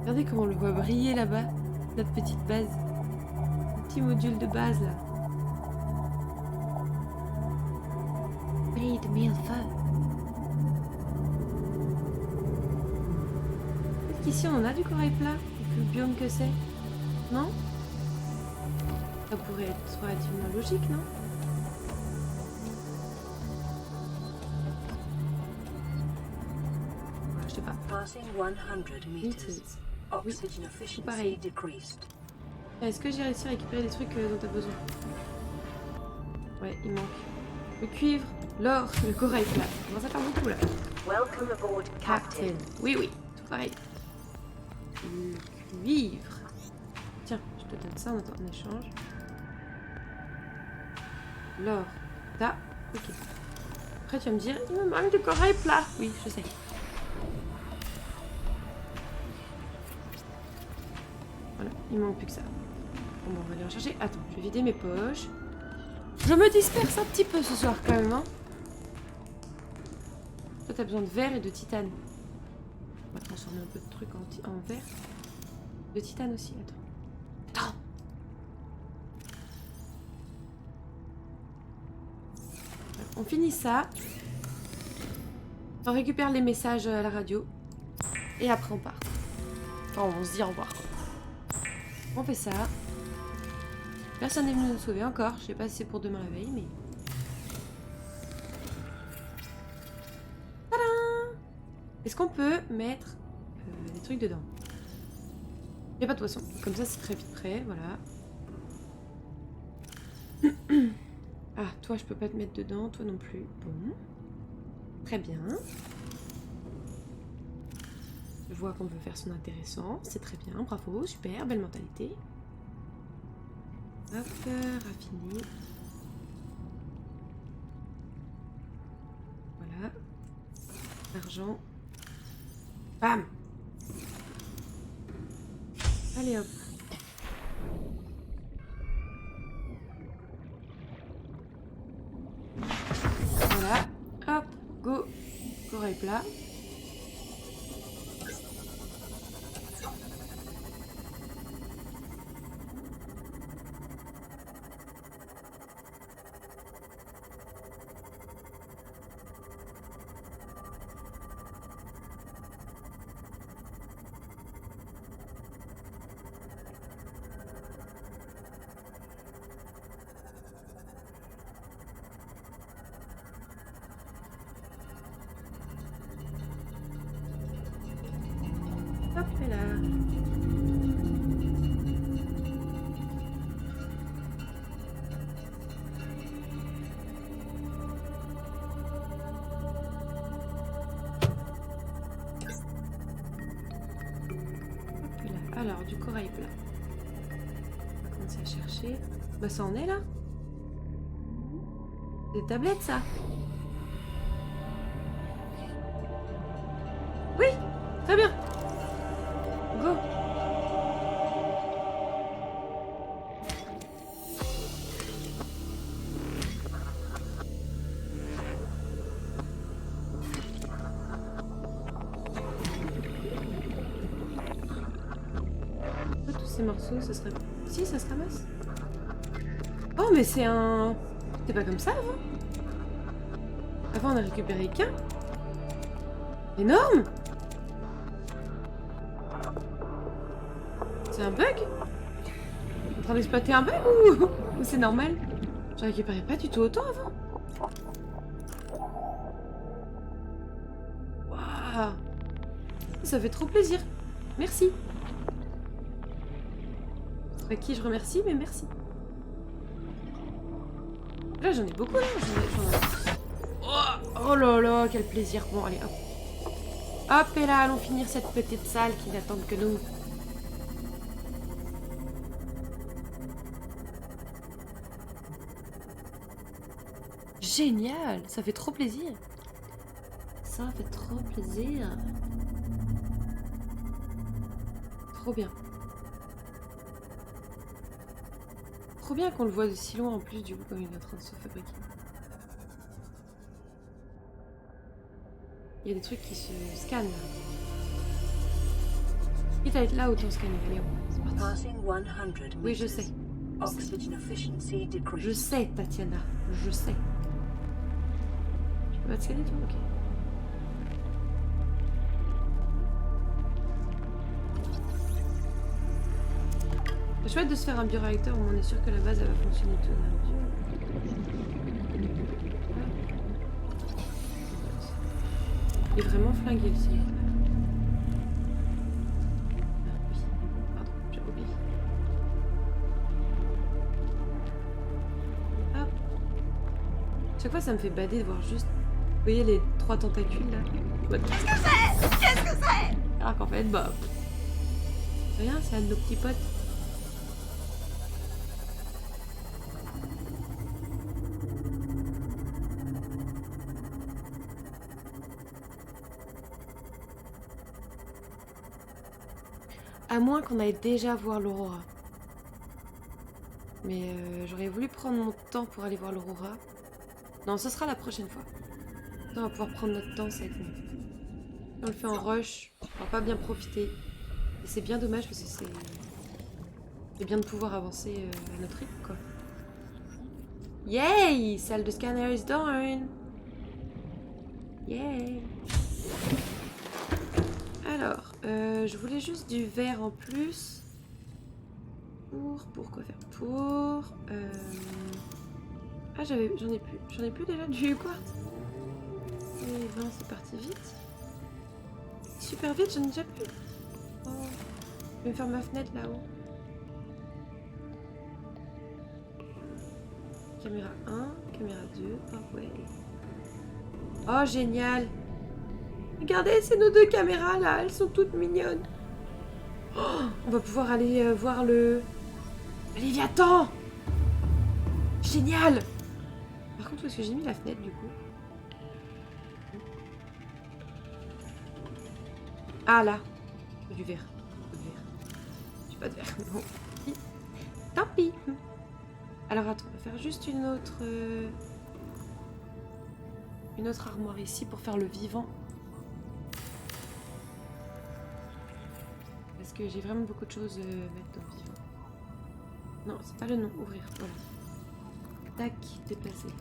Regardez comment on le voit briller là-bas, notre petite base. Un petit module de base là. Brille de mille feux. Peut-être qu'ici on en a du corail plat, vu le biome que c'est. Non? Ça pourrait être relativement logique, non? te parle. Passing 100 meters. Oxygen pareil. efficiency decreased. Est-ce que j'ai réussi à récupérer des trucs dont t'as besoin? Ouais, il manque le cuivre, l'or, le corail plat. Ça commence à faire beaucoup là. Welcome aboard, Captain. Oui, oui, tout pareil. Le cuivre. Tiens, je te donne ça en échange. L'or. Là, ok. Après, tu vas me dire, il me manque du corail plat. Oui, je sais. Voilà, il me manque plus que ça. Bon, on va aller en chercher. Attends, je vais vider mes poches. Je me disperse un petit peu ce soir quand même, hein. Toi, t'as besoin de verre et de titane. On va transformer un peu de trucs en verre. De titane aussi, attends. Attends. On finit ça. On récupère les messages à la radio. Et après on part. Enfin, on se dit au revoir. On fait ça. Personne n'est venu nous sauver encore. Je sais pas si c'est pour demain la veille, mais... Tadam! Est-ce qu'on peut mettre des trucs dedans? Il n'y a pas de poisson. Comme ça, c'est très vite prêt. Voilà. Ah, toi, je peux pas te mettre dedans. Toi non plus. Bon. Très bien. Je vois qu'on peut faire son intéressant. C'est très bien. Bravo. Super. Belle mentalité. Hop. Raffiné. Voilà. Argent. Bam! Allez, hop. Voilà. Hop. Go. Corail plat. Hop là. Hop là. Alors, du corail plat. On va commencer à chercher. Bah ça en est là. Des tablettes ça. Oui, très bien. Go. Tous ces morceaux, ça serait... Si, ça se ramasse. Oh, mais c'est un... C'était pas comme ça avant. Avant, on a récupéré qu'un. Énorme. C'est un bug? En train d'exploiter un bug ou c'est normal? Je récupérais pas du tout autant avant. Waouh! Ça fait trop plaisir. Merci. C'est pas qui je remercie, mais merci. Là, j'en ai beaucoup, là. Oh là là, quel plaisir. Bon, allez, hop. Hop, et là, allons finir cette petite salle qui n'attend que nous. Génial, ça fait trop plaisir. Ça fait trop plaisir. Trop bien. Trop bien qu'on le voit de si loin en plus du coup comme il est en train de se fabriquer. Il y a des trucs qui se scannent là. Quitte à être là, autant scanner. Allez, c'est parti. Passing 100 meters. Oui, je sais. Oxygen efficiency decreased. Je sais, Tatiana. Je sais. Tu peux pas te scanner, toi? Ok. C'est chouette de se faire un bioréacteur où on est sûr que la base elle va fonctionner tout. Il est vraiment flingué le ciel. Chaque fois, ça me fait bader de voir juste... Vous voyez les 3 tentacules, là? Qu'est-ce que c'est? Qu'est-ce que c'est? Alors qu'en fait, bah... Rien, c'est un de nos petits potes. À moins qu'on aille déjà voir l'aurora. Mais j'aurais voulu prendre mon temps pour aller voir l'aurora. Non, ce sera la prochaine fois. On va pouvoir prendre notre temps, ça va être mieux. Si on le fait en rush, on va pas bien profiter. Et c'est bien dommage parce que c'est bien de pouvoir avancer à notre rythme, quoi. Yay! Salle de scanner is done! Yay! Alors, je voulais juste du verre en plus. Pour quoi faire? Ah, j'en ai plus. J'en ai plus déjà du quartz. Et 20, c'est parti vite. Super vite, j'en ai déjà plus. Oh. Je vais me faire ma fenêtre là-haut. Caméra 1, caméra 2. Oh ouais. Oh, génial! Regardez, c'est nos 2 caméras là, elles sont toutes mignonnes. Oh, on va pouvoir aller voir le Léviathan. Génial. Par contre, où est-ce que j'ai mis la fenêtre du coup? Ah là, du verre. J'ai pas de verre. Bon. Tant pis. Alors attends, on va faire juste une autre armoire ici pour faire le vivant. Parce que j'ai vraiment beaucoup de choses à mettre dans le vivant. Non, c'est pas le nom. Ouvrir. Voilà. Tac, déplacer.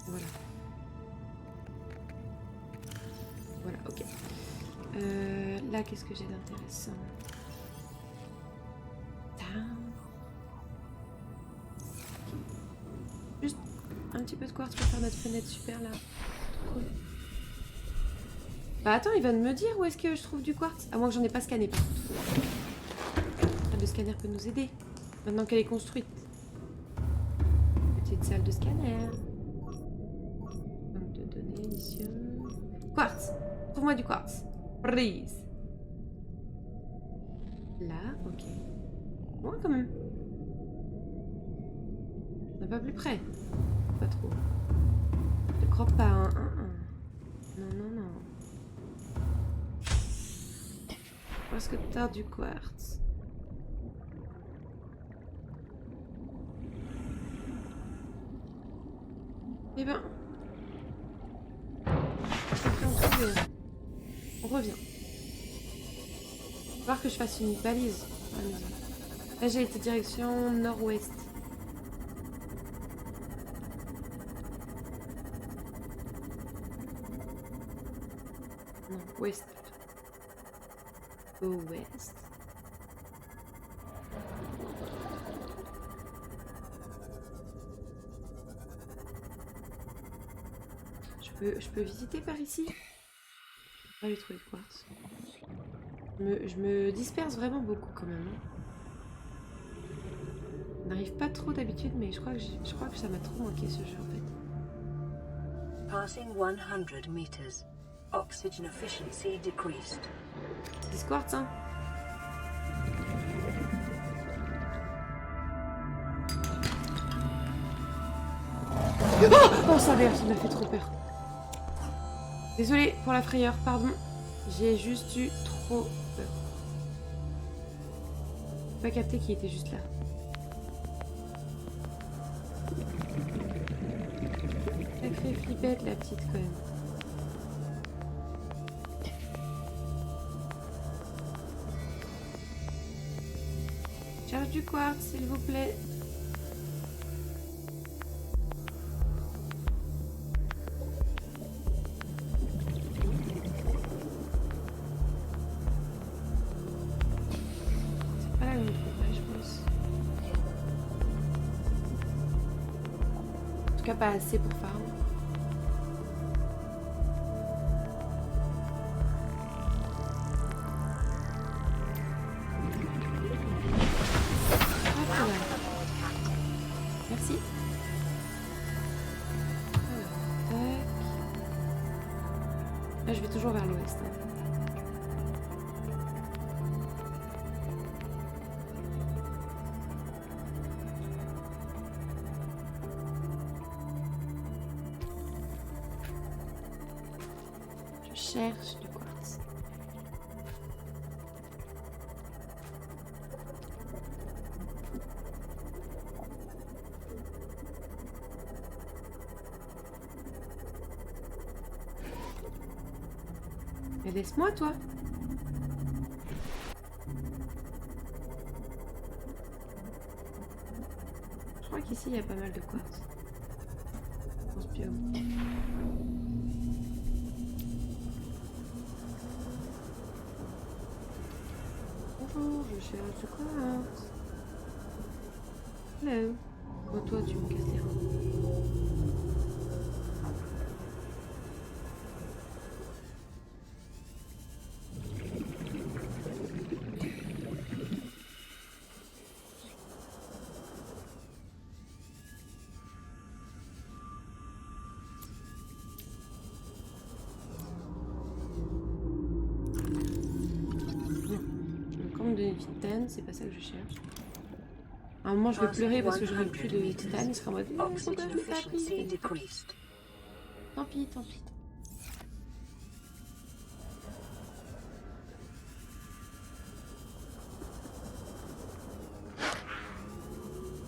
Voilà. Voilà, ok. Là, qu'est-ce que j'ai d'intéressant? Juste un petit peu de quartz pour faire notre fenêtre super là. Cool. Bah attends, il va me dire où est-ce que je trouve du quartz. À moins que j'en ai pas scanné par contre. Le scanner peut nous aider. Maintenant qu'elle est construite. Petite salle de scanner. Banque de données, mission. Quartz. Trouve-moi du quartz. Please. Là, ok. Bon, quand même. On n'est pas plus près. Pas trop. Ne crois pas, hein. Non. Où est-ce que t'as du quartz? Eh ben... On revient. Il va falloir que je fasse une balise. Là, j'ai été direction nord-ouest. Non, ouest. Ouest. Je peux visiter par ici? Je vais trouver de quartz. Je me disperse vraiment beaucoup quand même. On n'arrive pas trop d'habitude, mais je crois que ça m'a trop manqué ce jeu en fait. Passing 100 meters. Oxygen efficiency decreased. 10 quartz, hein? Oh, ça m'a fait trop peur. Désolée pour la frayeur, pardon. J'ai juste eu trop peur. J'ai pas capté qu'il était juste là. Sacrée flippette la petite quand même. Charge du quartz s'il vous plaît. En tout cas pas assez pour farm. Merci. Alors, tac. Là, je vais toujours vers l'ouest. Hein. Je cherche du quartz. Mais laisse-moi, toi. Je crois qu'ici, il y a pas mal de quartz. Je pense bien. Bonjour, je cherche du quartz. Hello. Oh, toi, tu me casses les reins. De titane, c'est pas ça que je cherche. À un moment, je vais pleurer parce que j'aurai plus de titane. Il sera en mode Oxygen efficiency decreased. Tant pis, tant pis.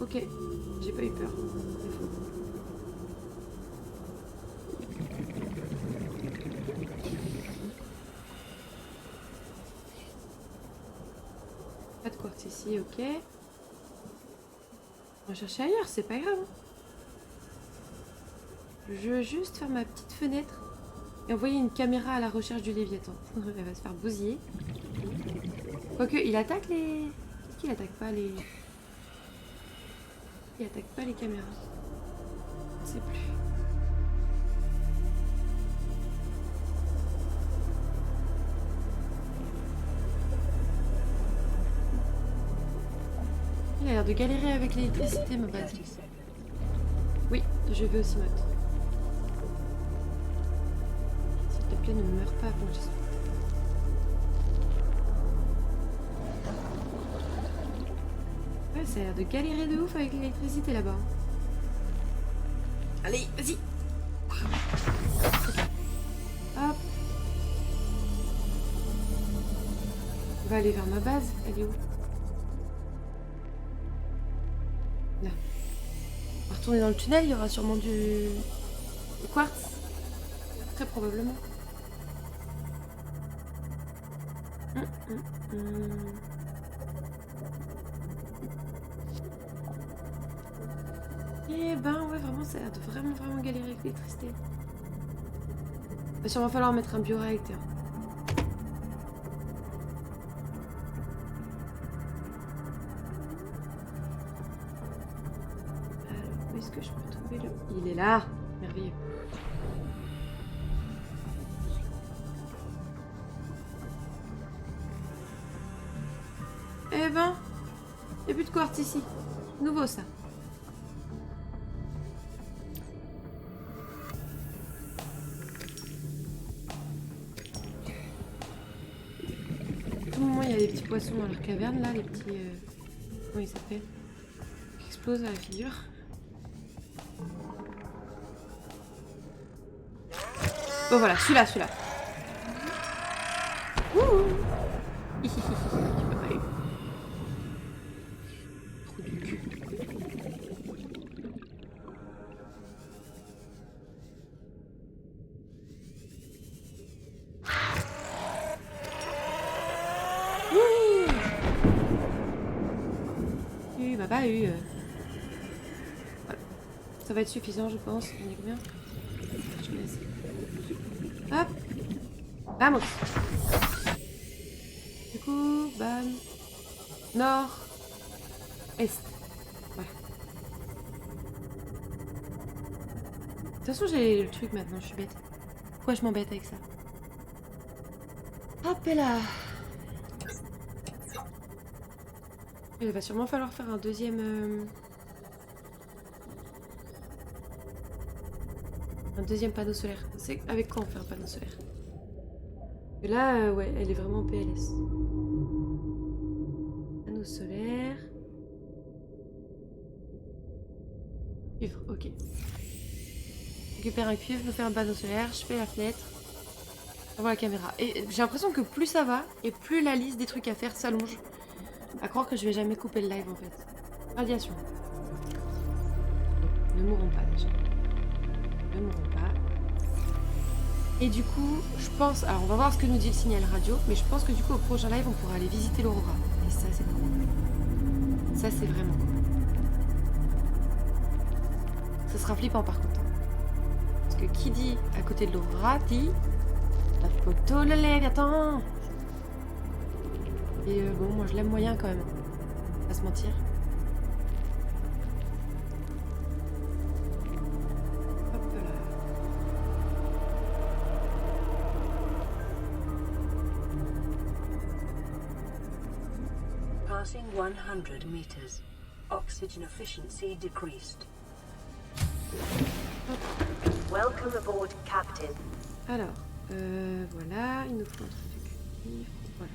Ok, j'ai pas eu peur. C'est faux. Pas de quartz ici, ok. On va chercher ailleurs, c'est pas grave. Je veux juste faire ma petite fenêtre et envoyer une caméra à la recherche du Léviathan. Elle va se faire bousiller. Quoique, il attaque les... Qui attaque pas les... Il attaque pas les caméras. Je sais plus. Il a l'air de galérer avec l'électricité, ma base. Oui, je veux aussi mode. S'il te plaît, ne meurs pas avant que j'y sois. Ouais, ça a l'air de galérer de ouf avec l'électricité là-bas. Allez, vas-y. Hop. On va aller vers ma base. Elle est où? Là. On va retourner dans le tunnel, il y aura sûrement du quartz. Très probablement. Eh ben ouais, vraiment ça a l'air de vraiment galérer avec l'électricité. Il va sûrement falloir mettre un bioréacteur. Alors, où est-ce que je peux trouver le... Il est là. Merveilleux. Eh ben, il n'y a plus de quartz ici. Nouveau ça. À tout moment, il y a des petits poissons dans leur caverne là, les petits... Comment ils s'appellent? Qui explosent à la figure. Bon voilà, celui-là. Wouhou. Tu m'as pas eu. Trou du cul. Il m'a pas eu. Voilà. Ça va être suffisant, je pense. On est combien? Je me laisse. Hop. Vamos. Du coup, bam. Nord. Est. Voilà. De toute façon, j'ai le truc maintenant, je suis bête. Pourquoi je m'embête avec ça? Hop là. Il va sûrement falloir faire un deuxième Un deuxième panneau solaire. C'est avec quoi on fait un panneau solaire? Et là, ouais, elle est vraiment PLS. Panneau solaire. Cuivre, ok. Récupère un cuivre, je fais un panneau solaire, je fais la fenêtre. J'envoie la caméra. Et j'ai l'impression que plus ça va, et plus la liste des trucs à faire s'allonge. À croire que je vais jamais couper le live en fait. Radiation. Ne mourrons pas déjà. Ne mourrons pas. Et du coup, je pense... Alors on va voir ce que nous dit le signal radio, mais je pense que du coup au prochain live on pourra aller visiter l'Aurora. Et ça c'est cool. Ça c'est vraiment cool. Ce sera flippant par contre. Parce que qui dit à côté de l'Aurora dit... La photo le lève, attends. Et bon, moi je l'aime moyen quand même. Pas se mentir. Hop là. Passing 100 meters. Oxygen efficiency decreased. Welcome aboard, Captain. Alors, voilà, il nous faut un truc de cuivre. Voilà.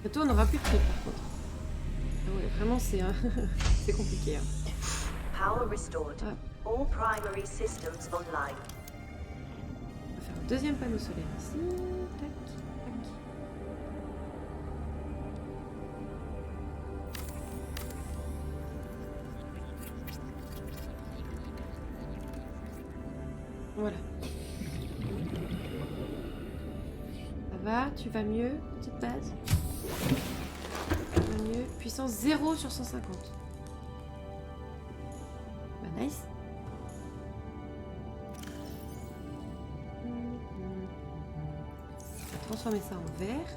Bientôt on n'aura plus de cuivre par contre. Ah ouais, vraiment c'est c'est compliqué. Hein. Power restored. Ah. All primary systems online. On va faire un deuxième panneau solaire ici. Tac, tac. Voilà. Ça va? Tu vas mieux? Petite base? Tu vas mieux? Puissance 0 sur 150. Bah nice. On va transformer ça en verre.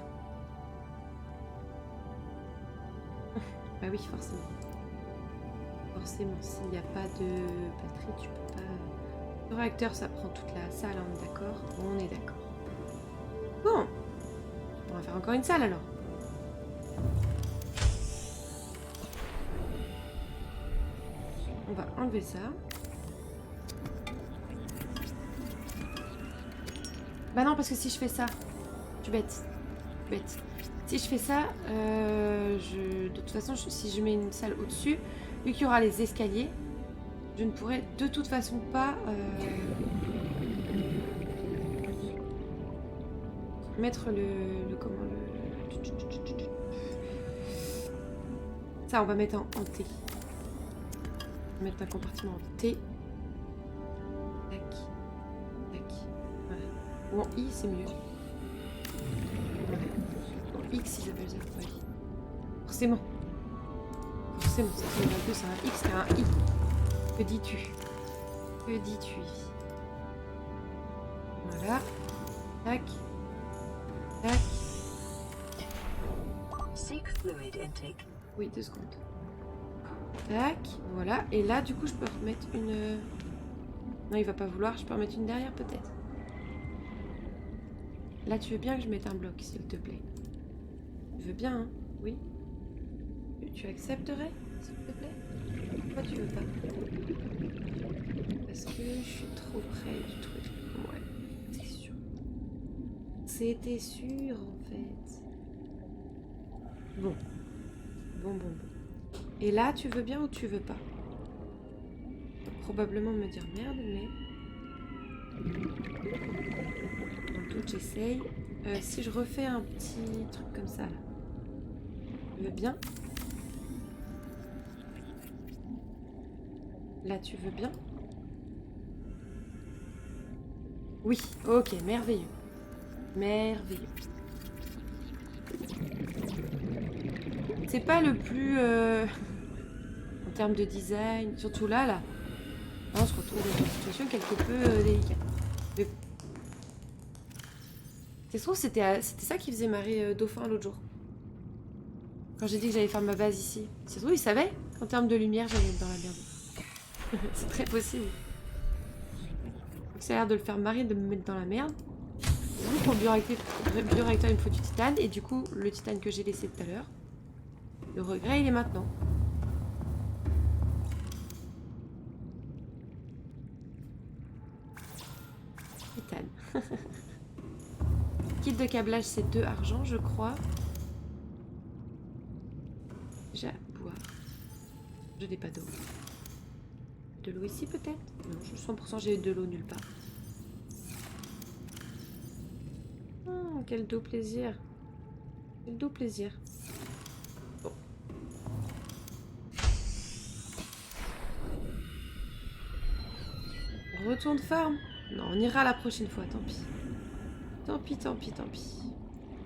Bah oui, forcément. Forcément, s'il n'y a pas de batterie, tu peux pas... Le réacteur, ça prend toute la salle, on est d'accord? On est d'accord. Bon. On va faire encore une salle alors. On va enlever ça. Bah non, parce que si je fais ça... Tu bête. Bête. Si je fais ça, de toute façon, si je mets une salle au-dessus, vu qu'il y aura les escaliers, je ne pourrai de toute façon pas mettre le comment le... Ça, on va mettre en T. On va mettre un compartiment en T. Tac. Tac. Voilà. Ou en I, c'est mieux. Voilà. En X, si je veux dire. Oui. Forcément. Forcément, ça fait un peu, c'est un X qu'un I. Que dis-tu? Que dis-tu? Voilà. Tac. Tac. Seek fluid intake. Oui, 2 secondes. Tac. Voilà. Et là, du coup, je peux remettre une... Non, il va pas vouloir. Je peux remettre une derrière, peut-être. Là, tu veux bien que je mette un bloc, s'il te plaît? Tu veux bien, hein? Oui. Tu accepterais, s'il te plaît? Pourquoi tu veux pas? Parce que je suis trop près du truc. Ouais, c'est sûr. C'était sûr, en fait. Bon. Bon. Et là, tu veux bien ou tu veux pas? Tu vas probablement me dire merde, mais... Dans le doute, j'essaye. Si je refais un petit truc comme ça, là. Tu veux bien? Là, tu veux bien? Oui, ok, merveilleux. Merveilleux. C'est pas le plus... en termes de design, surtout là, là. On se retrouve dans une situation quelque peu délicate. Mais... C'est trop, c'était ça qui faisait marrer Dauphin l'autre jour. Quand j'ai dit que j'allais faire ma base ici. C'est trop, il savait qu'en termes de lumière, j'allais être dans la merde. C'est très possible. Donc, ça a l'air de le faire marrer de me mettre dans la merde. Du coup, pour le bioréacteur, il me faut du titane. Et du coup, le titane que j'ai laissé tout à l'heure, le regret, il est maintenant. titane. Kit de câblage, c'est 2 argent, je crois. Déjà, boire. Je n'ai pas d'eau. De l'eau ici, peut-être? Non, je 100% j'ai de l'eau nulle part. Quel doux plaisir. Quel doux plaisir. Bon. On retourne farm? Non, on ira la prochaine fois, tant pis. Tant pis, tant pis, tant pis.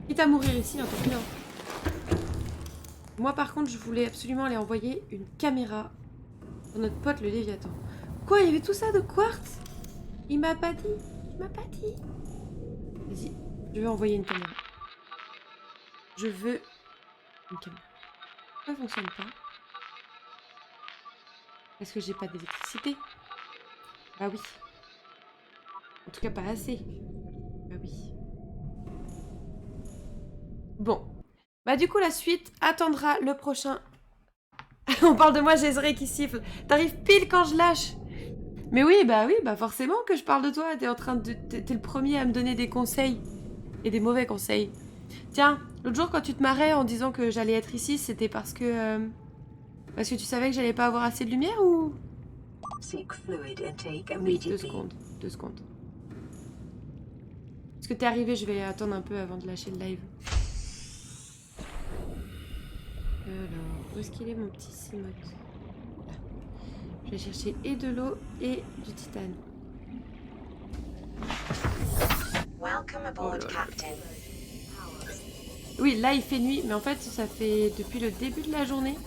Quitte à mourir ici, hein, tant pis. Hein. Moi, par contre, je voulais absolument aller envoyer une caméra pour notre pote le Léviathan. Quoi, il y avait tout ça de quartz? Il m'a pas dit. Il m'a pas dit. Vas-y, je vais envoyer une caméra. Je veux une caméra. Pourquoi ça fonctionne pas? Est-ce que j'ai pas d'électricité? Bah oui. En tout cas, pas assez. Bah oui. Bon. Bah du coup, la suite attendra le prochain. On parle de moi, Jézré qui siffle. T'arrives pile quand je lâche. Mais oui, bah forcément que je parle de toi. T'es le premier à me donner des conseils. Et des mauvais conseils. Tiens, l'autre jour quand tu te marrais en disant que j'allais être ici, c'était parce que tu savais que j'allais pas avoir assez de lumière ou... Seek fluid intake Oui, 2 immediately. secondes. 2 secondes. Est-ce que t'es arrivé? Je vais attendre un peu avant de lâcher le live. Alors, où est-ce qu'il est mon petit Simote? Là. Je vais chercher et de l'eau et du titane. Welcome aboard, Captain. Oui, là il fait nuit, mais en fait ça fait depuis le début de la journée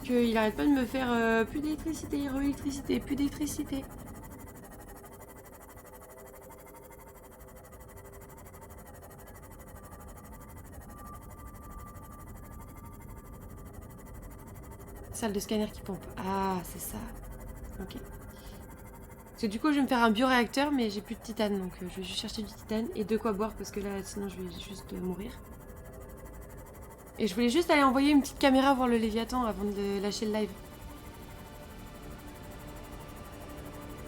qu'il arrête pas de me faire plus d'électricité, re-électricité, plus d'électricité. Salle de scanner qui pompe. Ah, c'est ça. Ok. Parce que du coup, je vais me faire un bioréacteur, mais j'ai plus de titane, donc je vais juste chercher du titane et de quoi boire, parce que là, sinon, je vais juste mourir. Et je voulais juste aller envoyer une petite caméra voir le Léviathan avant de lâcher le live.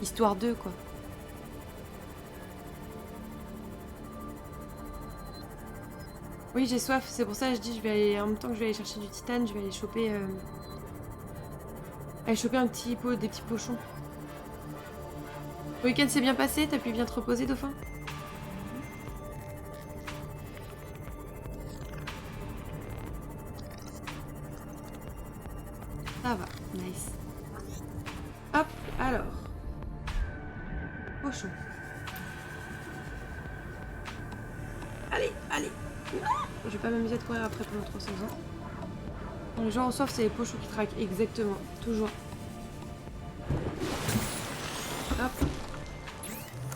Histoire 2, quoi. Oui, j'ai soif, c'est pour ça que je dis, je vais aller, en même temps que je vais aller chercher du titane, je vais aller choper un petit pot, des petits pochons. Le week-end s'est bien passé, t'as pu bien te reposer, dauphin? Ça va, nice. Hop, alors. Pochon. Allez, allez. Je vais pas m'amuser à courir après pendant 300 ans. Quand les gens ont soif, c'est les pochons qui traquent, exactement, toujours. Hop.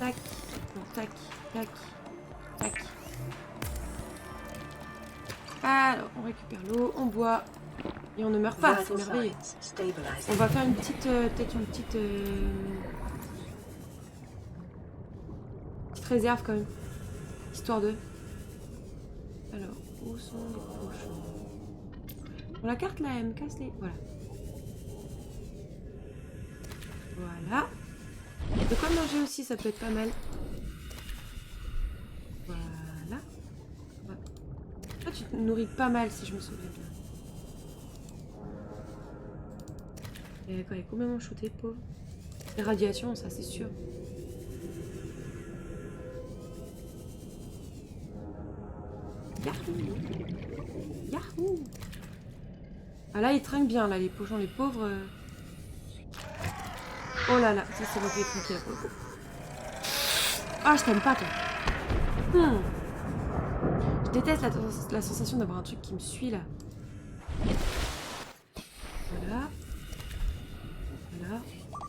Tac. Non, tac, tac, tac. Alors, on récupère l'eau, on boit. Et on ne meurt pas, c'est Vital merveilleux. signs stabilizing. On va faire une petite, peut-être une petite réserve quand même. Histoire de... Alors, où sont les pochons? Bon, la carte là, elle me casse les... Voilà. Voilà. De quoi manger aussi, ça peut être pas mal. Voilà. Ouais. Toi, tu te nourris pas mal si je me souviens bien. Et quand il est complètement shooté, pauvre. Les radiations, ça c'est sûr. Yahoo! Yahoo! Ah là, ils trinquent bien, là, les pochons, les pauvres. Oh là là, ça c'est le fait trinquer, la pauvre. Ah, je t'aime pas, toi. Je déteste la sensation d'avoir un truc qui me suit, là. Voilà. Voilà.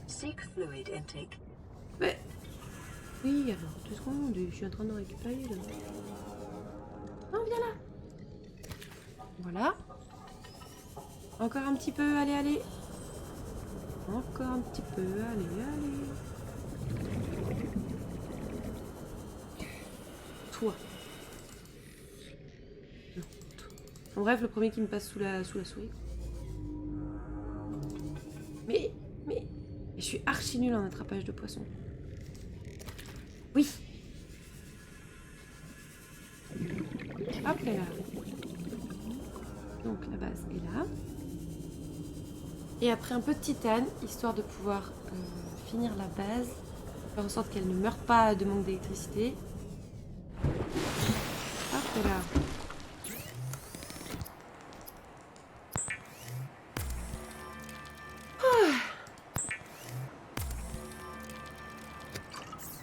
Seek fluid intake. Mais... Oui, alors, 2 secondes, je suis en train de récupérer, là. Non, viens là. Voilà. Encore un petit peu, allez, allez. Encore un petit peu, allez, allez. Toi. Non, toi. En bref, le premier qui me passe sous la souris. Mais je suis archi nulle en attrapage de poissons. Oui. Et après un peu de titane, histoire de pouvoir finir la base. Faire en sorte qu'elle ne meure pas de manque d'électricité. Hop là.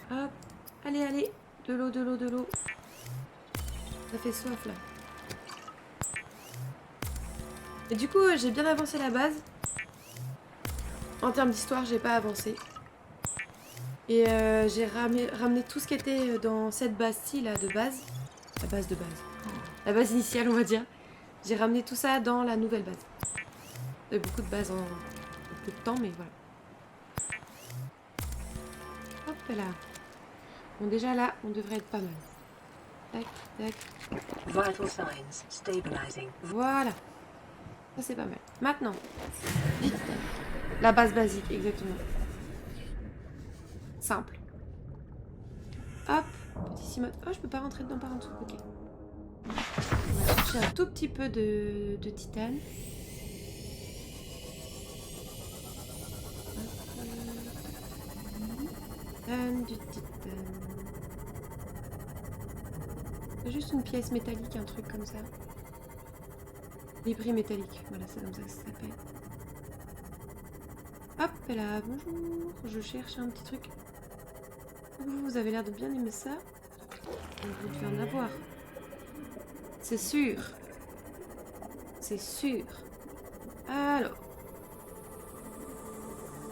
Hop. Allez, allez. De l'eau, de l'eau, de l'eau. Ça fait soif là. Et du coup, j'ai bien avancé la base. En termes d'histoire, j'ai pas avancé. Et j'ai ramené tout ce qui était dans cette base-ci là de base. La base de base. La base initiale, on va dire. J'ai ramené tout ça dans la nouvelle base. Il y a beaucoup de bases en peu de temps, mais voilà. Hop là. Bon, déjà là, on devrait être pas mal. Tac, tac. Vital signs stabilizing. Voilà. Ça, c'est pas mal. Maintenant, vite. La base basique, exactement. Simple. Hop. Petit cimote. Oh, je peux pas rentrer dedans par en dessous. Ok. On va chercher un tout petit peu de titane. Du titane. C'est juste une pièce métallique, un truc comme ça. Débris métallique, voilà, c'est comme ça que ça s'appelle. Hop là, bonjour. Je cherche un petit truc. Vous avez l'air de bien aimer ça. Vous devez en avoir. C'est sûr. C'est sûr. Alors.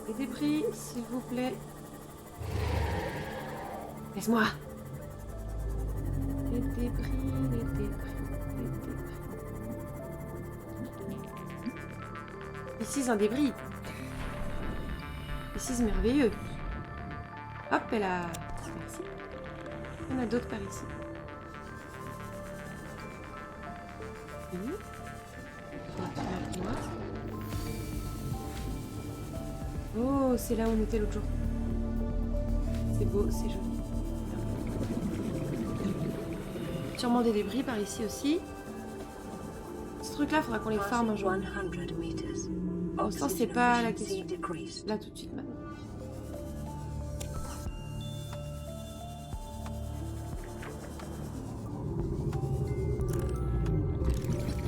Les débris, s'il vous plaît. Laisse-moi. Les débris, les débris, les débris. Ici, c'est un débris. Ici, c'est merveilleux. Hop là. Merci. Il y en a d'autres par ici. Oh, c'est là où on était l'autre jour. C'est beau, c'est joli. Sûrement des débris par ici aussi. Ce truc-là, faudra qu'on les farme un jour. Pour l'instant, c'est pas la question. Là, tout de suite, maintenant.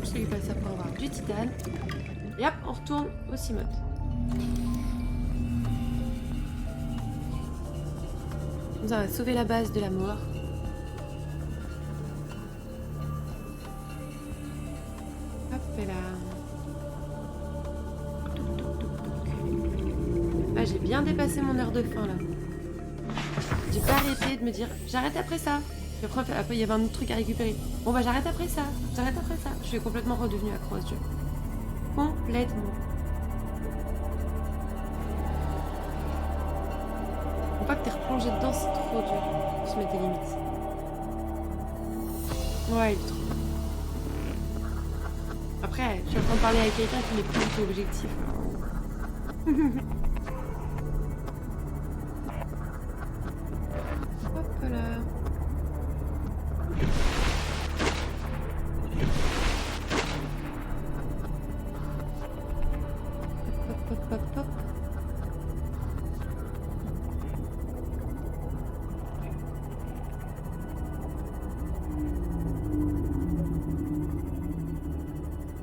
Je sais pas ça pour avoir du titane. Et hop, on retourne au cimote. Comme ça, on va sauver la base de la mort. Hop là. Ah, j'ai bien dépassé mon heure de faim là. J'ai pas arrêté de me dire j'arrête après ça. Puis après il y avait un autre truc à récupérer. Bon bah j'arrête après ça. J'arrête après ça. Je suis complètement redevenue accro à ce jeu. Complètement. Une fois que t'es replongé dedans, c'est trop dur. Je mets des limites. Ouais, il est trop. Après, je suis en train de parler avec quelqu'un qui n'est plus du tout objectif. Hop là. Hop, hop, hop, hop.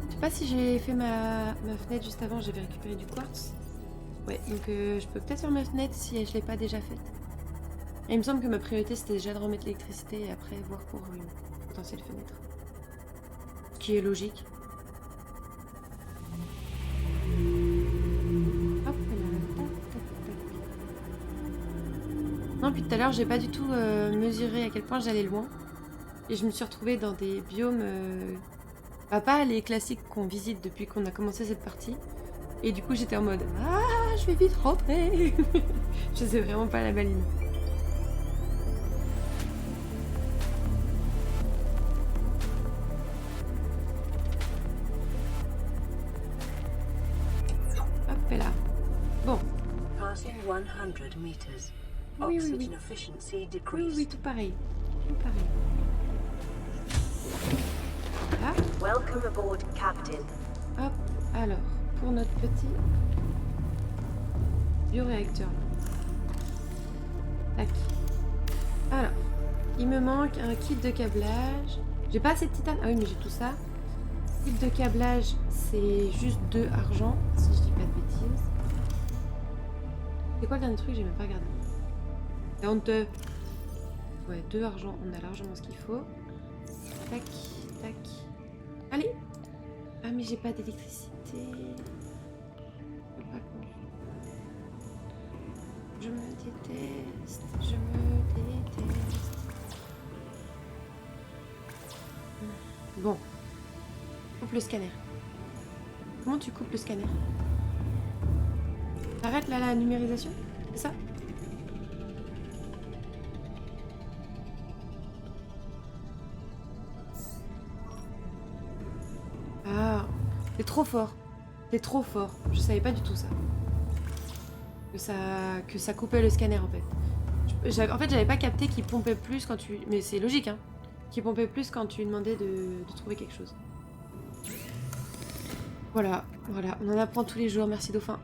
Je sais pas si j'ai fait ma fenêtre juste avant, j'avais récupéré du quartz. Ouais, donc je peux peut-être faire ma fenêtre si je l'ai pas déjà faite. Et il me semble que ma priorité c'était déjà de remettre l'électricité et après voir pour une potentielle fenêtre. Ce qui est logique. Hop là, tac, tac, tac. Non, puis tout à l'heure j'ai pas du tout mesuré à quel point j'allais loin. Et je me suis retrouvée dans des biomes... pas les classiques qu'on visite depuis qu'on a commencé cette partie. Et du coup j'étais en mode ah, je vais vite rentrer. Je sais vraiment pas la maline. Hop là. Bon. Passing 100 meters. Oui, oui, Oxygen oui. efficiency Oui, decreased. oui, tout pareil. Tout pareil. Voilà. Welcome aboard, Captain. Hop. Alors, pour notre petit Bioréacteur. Tac. Alors, il me manque un kit de câblage. J'ai pas assez de titane. Ah oui, mais j'ai tout ça. Kit de câblage, c'est juste 2 argent, si je dis pas de bêtises. C'est quoi le dernier truc? J'ai même pas regardé. C'est honteux. Ouais, 2 argent, on a largement ce qu'il faut. Tac, tac. Allez. Ah mais j'ai pas d'électricité. Je me déteste. Je me déteste. Bon. Coupe le scanner. Comment tu coupes le scanner? T'arrêtes là la numérisation? C'est ça? Ah, c'est trop fort. C'est trop fort. Je savais pas du tout ça. Que ça coupait le scanner en fait. En fait, j'avais pas capté qu'il pompait plus quand tu... Mais c'est logique, hein. Qu'il pompait plus quand tu lui demandais de trouver quelque chose. Voilà, voilà. On en apprend tous les jours. Merci, Dauphin.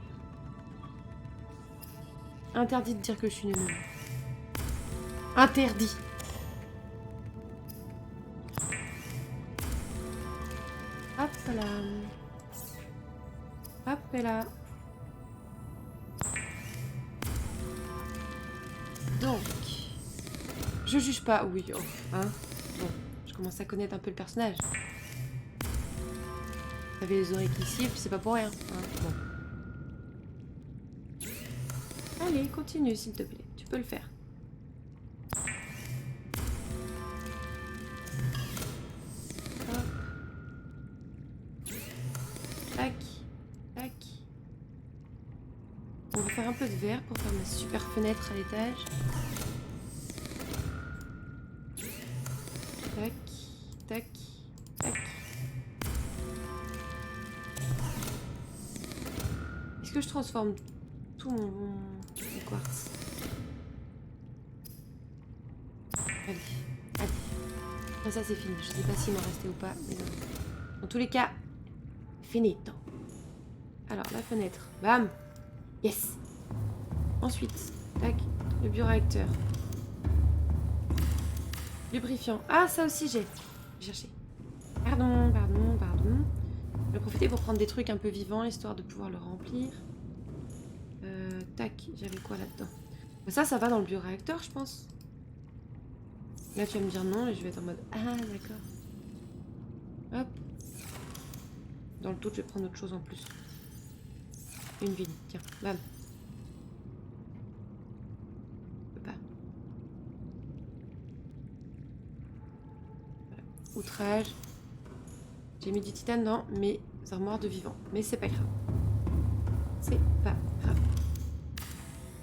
Interdit de dire que je suis nulle. Interdit. Hop là. Hop là. Donc, je juge pas, oui, oh, hein. Bon, je commence à connaître un peu le personnage. Vous avez les oreilles qui sifflent, c'est pas pour rien, hein. Bon. Allez, continue s'il te plaît, tu peux le faire. Hop. Tac, tac. On va faire un peu de verre pour faire ma super fenêtre à l'étage. Tac, tac, tac. Est-ce que je transforme tout mon quartz? Allez, allez. Après ça c'est fini. Je sais pas s'il m'en restait ou pas, mais non. Dans tous les cas, finito. Alors la fenêtre, bam. Yes. Ensuite, tac, le bioréacteur. Lubrifiant. Ah, ça aussi j'ai cherché. Pardon, pardon, pardon. Je vais profiter pour prendre des trucs un peu vivants, histoire de pouvoir le remplir. Tac, j'avais quoi là-dedans? Ça va dans le bioréacteur, je pense. Là, tu vas me dire non, et je vais être en mode... Ah, d'accord. Hop. Dans le doute, je vais prendre autre chose en plus. Une vigne, tiens, bam. Je peux pas. Voilà. Outrage. J'ai mis du titane dans mes armoires de vivant. Mais c'est pas grave. C'est pas grave.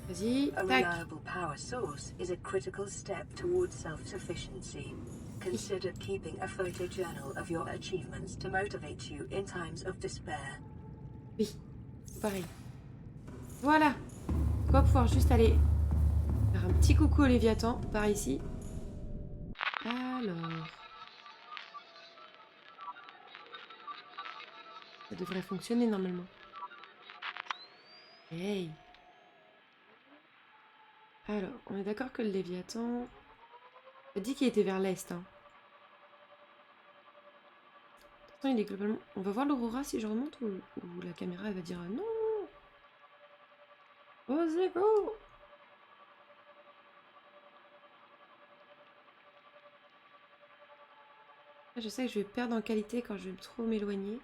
Vas-y, A tac. reliable power source is a critical step towards self-sufficiency. Consider keeping a photojournal of your achievements to motivate you in times of despair. Oui, pareil. Voilà. On va pouvoir juste aller faire un petit coucou au Léviathan par ici. Alors. Ça devrait fonctionner normalement. Hey. Alors, on est d'accord que le Léviathan... On a dit qu'il était vers l'est. Hein. Attends, il est globalement... On va voir l'Aurora si je remonte ou la caméra elle va dire non. Osez go. Je sais que je vais perdre en qualité quand je vais trop m'éloigner.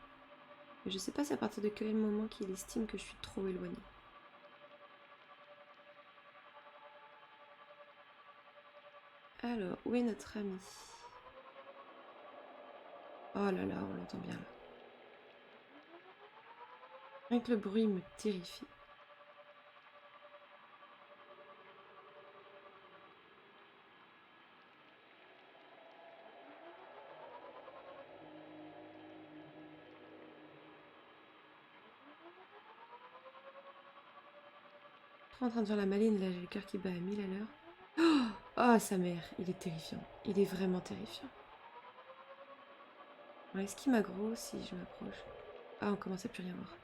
Mais je sais pas c'est à partir de quel moment qu'il estime que je suis trop éloignée. Alors, où est notre ami? Oh là là, on l'entend bien là. Rien que le bruit me terrifie. En train de faire la maline, là j'ai le cœur qui bat à 1000 à l'heure. Oh, sa mère, il est terrifiant. Il est vraiment terrifiant. Est-ce qu'il m'aggro si je m'approche? Ah, on commence à plus rien voir.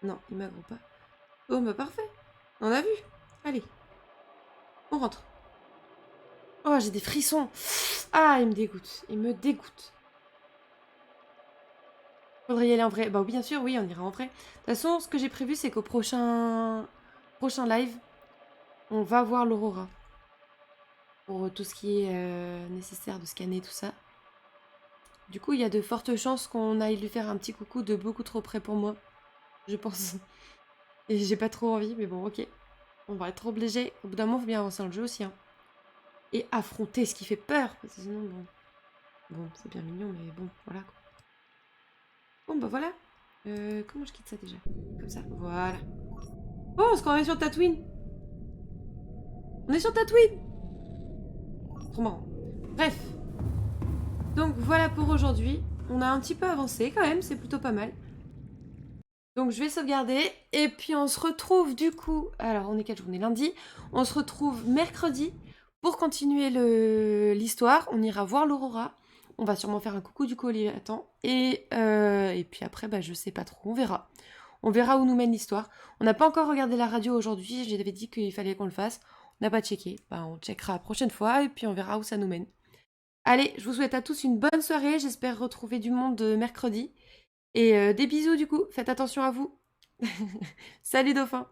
Non, il m'aggro pas. Oh bah parfait. On a vu. Allez. On rentre. Oh, j'ai des frissons. Ah, il me dégoûte. Il me dégoûte. Faudrait y aller en vrai. Bah bien sûr, oui, on ira en vrai. De toute façon, ce que j'ai prévu, c'est qu'au prochain live, on va voir l'Aurora. Pour tout ce qui est nécessaire de scanner tout ça. Du coup, il y a de fortes chances qu'on aille lui faire un petit coucou de beaucoup trop près pour moi. Je pense. Et j'ai pas trop envie, mais bon, ok. On va être obligé. Au bout d'un moment, il faut bien avancer dans le jeu aussi. Hein. Et affronter ce qui fait peur. Parce que sinon, bon... Bon, c'est bien mignon, mais bon, voilà. Quoi. Bon, bah voilà. Comment je quitte ça déjà? Comme ça, voilà. Oh, est-ce qu'on est sur Tatooine? On est sur Tatooine! Trop marrant. Bref. Donc voilà pour aujourd'hui. On a un petit peu avancé quand même, c'est plutôt pas mal. Donc je vais sauvegarder. Et puis on se retrouve du coup... Alors on est quelle journée? Lundi. On se retrouve mercredi pour continuer l'histoire. On ira voir l'Aurora. On va sûrement faire un coucou du coup Olivier attend. Et puis après, bah, je sais pas trop. On verra. On verra où nous mène l'histoire. On n'a pas encore regardé la radio aujourd'hui. J'avais dit qu'il fallait qu'on le fasse. On n'a pas checké. Bah, on checkera la prochaine fois. Et puis on verra où ça nous mène. Allez, je vous souhaite à tous une bonne soirée. J'espère retrouver du monde mercredi. Et des bisous du coup. Faites attention à vous. Salut dauphin.